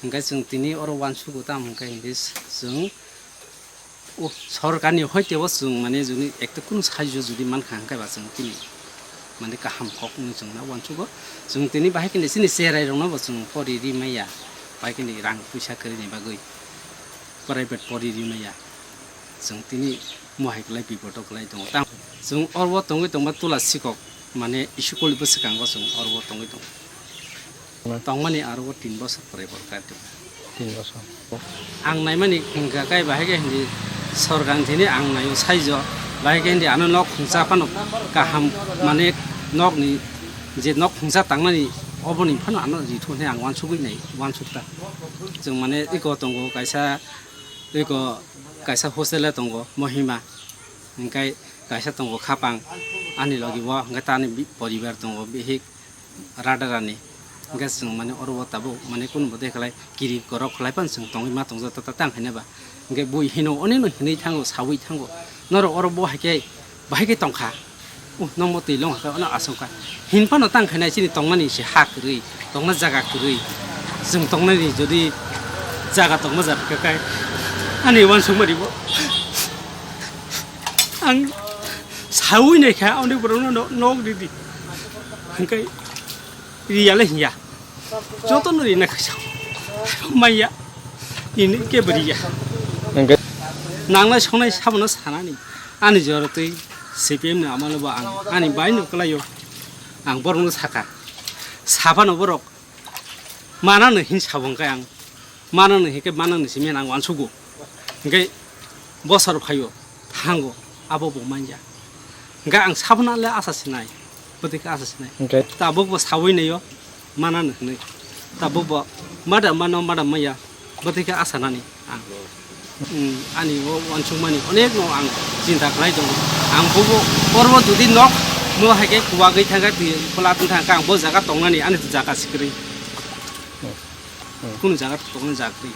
hingkai sung tini oro wanchu gota hingkai hindi sung সরকারনি হইতেও जों মানে যদি একটা কোন সাহায্য যদি মান খাঙ্কাইবা जों তিনি মানে কাহাম হক जों না वानसुगो जों তিনি বাহাই কিনে সিনি চেরাই রংনাবো जों পরিরি মাইয়া বাহাই কিনে রাং পয়সা করিনি বাগৈ প্রাইভেট পরিরি মাইয়া जों তিনি মহাইকলাই বিপদকলাই দङ जों অরব দङै দङবা তুলা सिकक माने स्कुल बोसोरखांबा जों आरोबाव दङै दं दंमाने आरोबाव 3 बोसोर फरायबाव गारदों 3 বছর आं नायमाने गाय बाहाय हिंदी सरगां दिनै आं नायो साइज बाहाय हिंदी आनो नक खुंसा फानो गाहाम माने नकनि जे नक खुंसा थांनानै अबनि फानो आनो जिथुने आं वानसुगैनाय जों माने इको दंगो गायसा हस्टेल दंगो महिमा ओंखाय गायसा दंगो खापां आनि लगिबो ओंखाय तानि परिबार दंगो बेहि राडारानि ओंखाय जों माने अरबो ताबो माने कुनबो देखालाय गिरि गरक खलायपान जों दंगै मा दंजा ता तांखायनोबा ओंखाय बय हिनो अनेनो हिनै थांगो सावै थांगो नर अरबो बाहायके तंखा नंबो तैलं हाखा अना आसंखा हिनफानो तांखायनाय सिनि तंमानि से हाकरै तंना जागा करै जों तंनानि जदि जागा तंमा जाफिकाय आनि वानसुमारिबो आं सावैनायखा आंनि बरनो नक दिदि ओंखाय रियाले हिया जतन रिना खासाव माइया इनि केबरिया नांनाय संनाय साबना सानानि आनि जरतै सिपिएम ना आमालबा आनि बायनो कलायो आं बरनो साखा साबानो बरक मानानो हिन साबंखाय आं मानानो हेके मानानो सिमेन आं वानसुगो ओंखाय बसर फायो थांगो आबो बमानजा ओंखाय आं साबनाले आसासिनाय बतिका आसासिनाय ताबो सावैनायो मानानो हनै ताबो मादा माया बतिका आसानानि आं आनि वानसुमानि अनेक न आं चिन्ता खालाय दं आं बबो परबो जुदि नक मो हाके कुवागै थांगा फलातन थांगा आं बो जागा तंनानि आनि जागा सिकरै कुन जागा तंना जाग्रै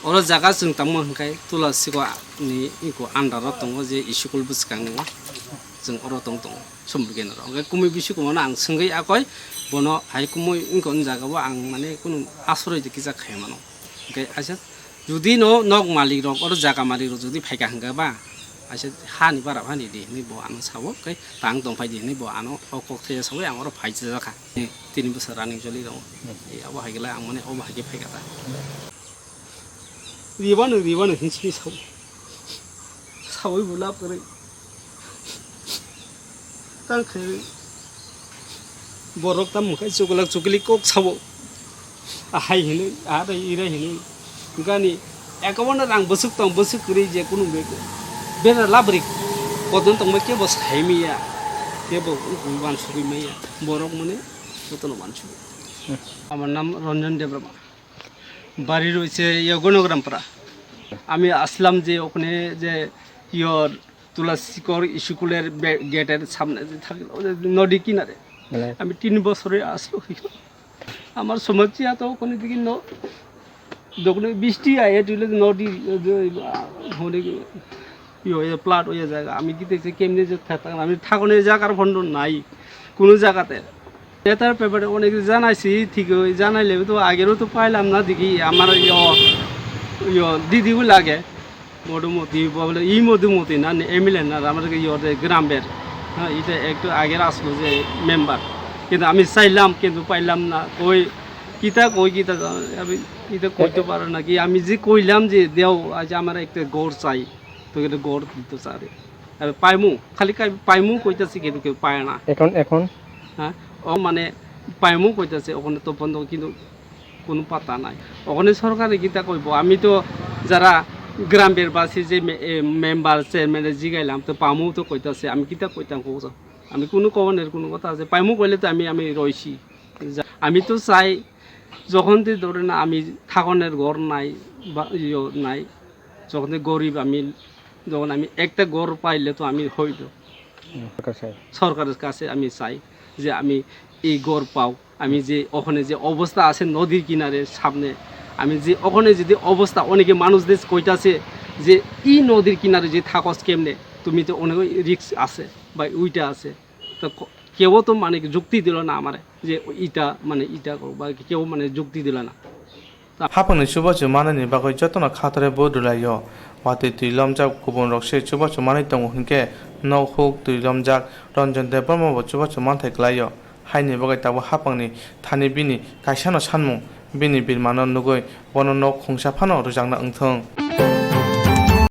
अर जागा जों तामो हनखाय तुलासिको नि इको आन्डार दङ जे स्कुल बुसखाङो जों अर दं समबुगेन र कुमै बिसिको माने आं सोंगै आकय बनो हाय कुमै इको जागाबो आं माने कुनु आश्रय दिखि जाखाय मानो ओंखाय आसा जुदि नक मालिक रक अर जागा मालिक रक जुदि फायगा हंगाबा आसा हानि बारा हानि दे नै बो आं सावो ओंखाय तां दंफाय दे नै बो आनो अकथे सावै आं अर फायजा जाखा 3 बोसोर रानिं जलि दं ए आबो हायगला आं माने अबो हायगे फायगाता रिबानो हिंसि सावै बुला परै तांखै बरक ताम मुखाय चुगली कोक सावो आहाय हिनै आरे इरे हिनै गानि एकावन्न रां बसुक करै जे कुनु बेरा लाबरि कदन तंमा के बस हाइमिया के बो गुबान सुगैमाया बरक माने जतन मानसु আমার নাম রঞ্জন দেববর্মা বাড়ি রয়েছে গণগ্রামপাড়া আমি আসলাম যে ওখানে যে ইয়র তুলাসিকর স্কুলের গেটের সামনে যে থাকে নদী কিনারে আমি 3 বছরে আসলো আমার সমস্যা তো ওখানে দিকে যখন বৃষ্টি আয়ে তুলে নদী হনে ইয়ে প্লাট হয়ে যায় আমি কি দেখছি কেমনে যে থাকতাম আমি থাকনের জায়গার ফন্ড নাই কোনো জায়গাতে এটার ব্যাপারে অনেক জানাইছি ঠিক জানাইলে তো আগেরও তো পাইলাম না দেখি আমার দিদিও লাগে মধুমতি বলে ই মধুমতি না এমএলএ না আমার গ্রামের হ্যাঁ এটা একটু আগের আসলো যে মেম্বার কিন্তু আমি চাইলাম কিন্তু পাইলাম না কই কিতা আমি এটা কইতে পারো নাকি আমি যে কইলাম যে দেও আজ আমার একটা গড় চাই তো এটা গড় দিতে চারে পাইমু খালি পাইমু কইতাছি কিন্তু কেউ পায় না এখন হ্যাঁ ও মানে পাইমু কইতাছে ওখানে তো বন্ধ কিন্তু কোনো পাতা নাই ওখানে সরকারে কিতা কইব আমি তো যারা গ্রামের বাসী যে মেম্বার চেয়ারম্যানে জিগাইলাম তো পামু তো কইতাছে আমি কিতা কইতাম কৌছ আমি কোনো কবনের কোনো কথা আছে পাইমু কইলে তো আমি রইছি আমি তো চাই যখন ধরে না আমি থাকনের ঘর নাই বা নাই যখন গরিব আমি যখন আমি একটা ঘর পাইলে তো আমি হইল সরকারের কাছে আমি চাই যে আমি এই ঘর পাও আমি যে ওখানে যে অবস্থা আছে নদীর কিনারে সামনে আমি যে ওখানে যদি অবস্থা অনেকে মানুষদের কইতাছে যে ই নদীর কিনারে যে থাকস কেমনে তুমি তো অনেক রিস্ক আছে বা উইটা আছে তো কেউ তো মানে যুক্তি দিল না আমার যে ইটা বা কেউ মানে যুক্তি দিল না হাপনি সুবাচ মানানি বাগৈ যতন খাতরে বদুলাইয় ওয়াতে তুইলমজাক গুবুন রকসে সুবাচ মানাই দङ হিনকে नौहुक तुइलमजाक रन्जन देबबर्मा सुबाच मानथाय क्लायो हाइनि बागै ताबो हापांनि थानि बिनि काइसानो सानमुं बिनि बिरमानो नुगै बनो नक खुंसा फानो रुजांना ओंथों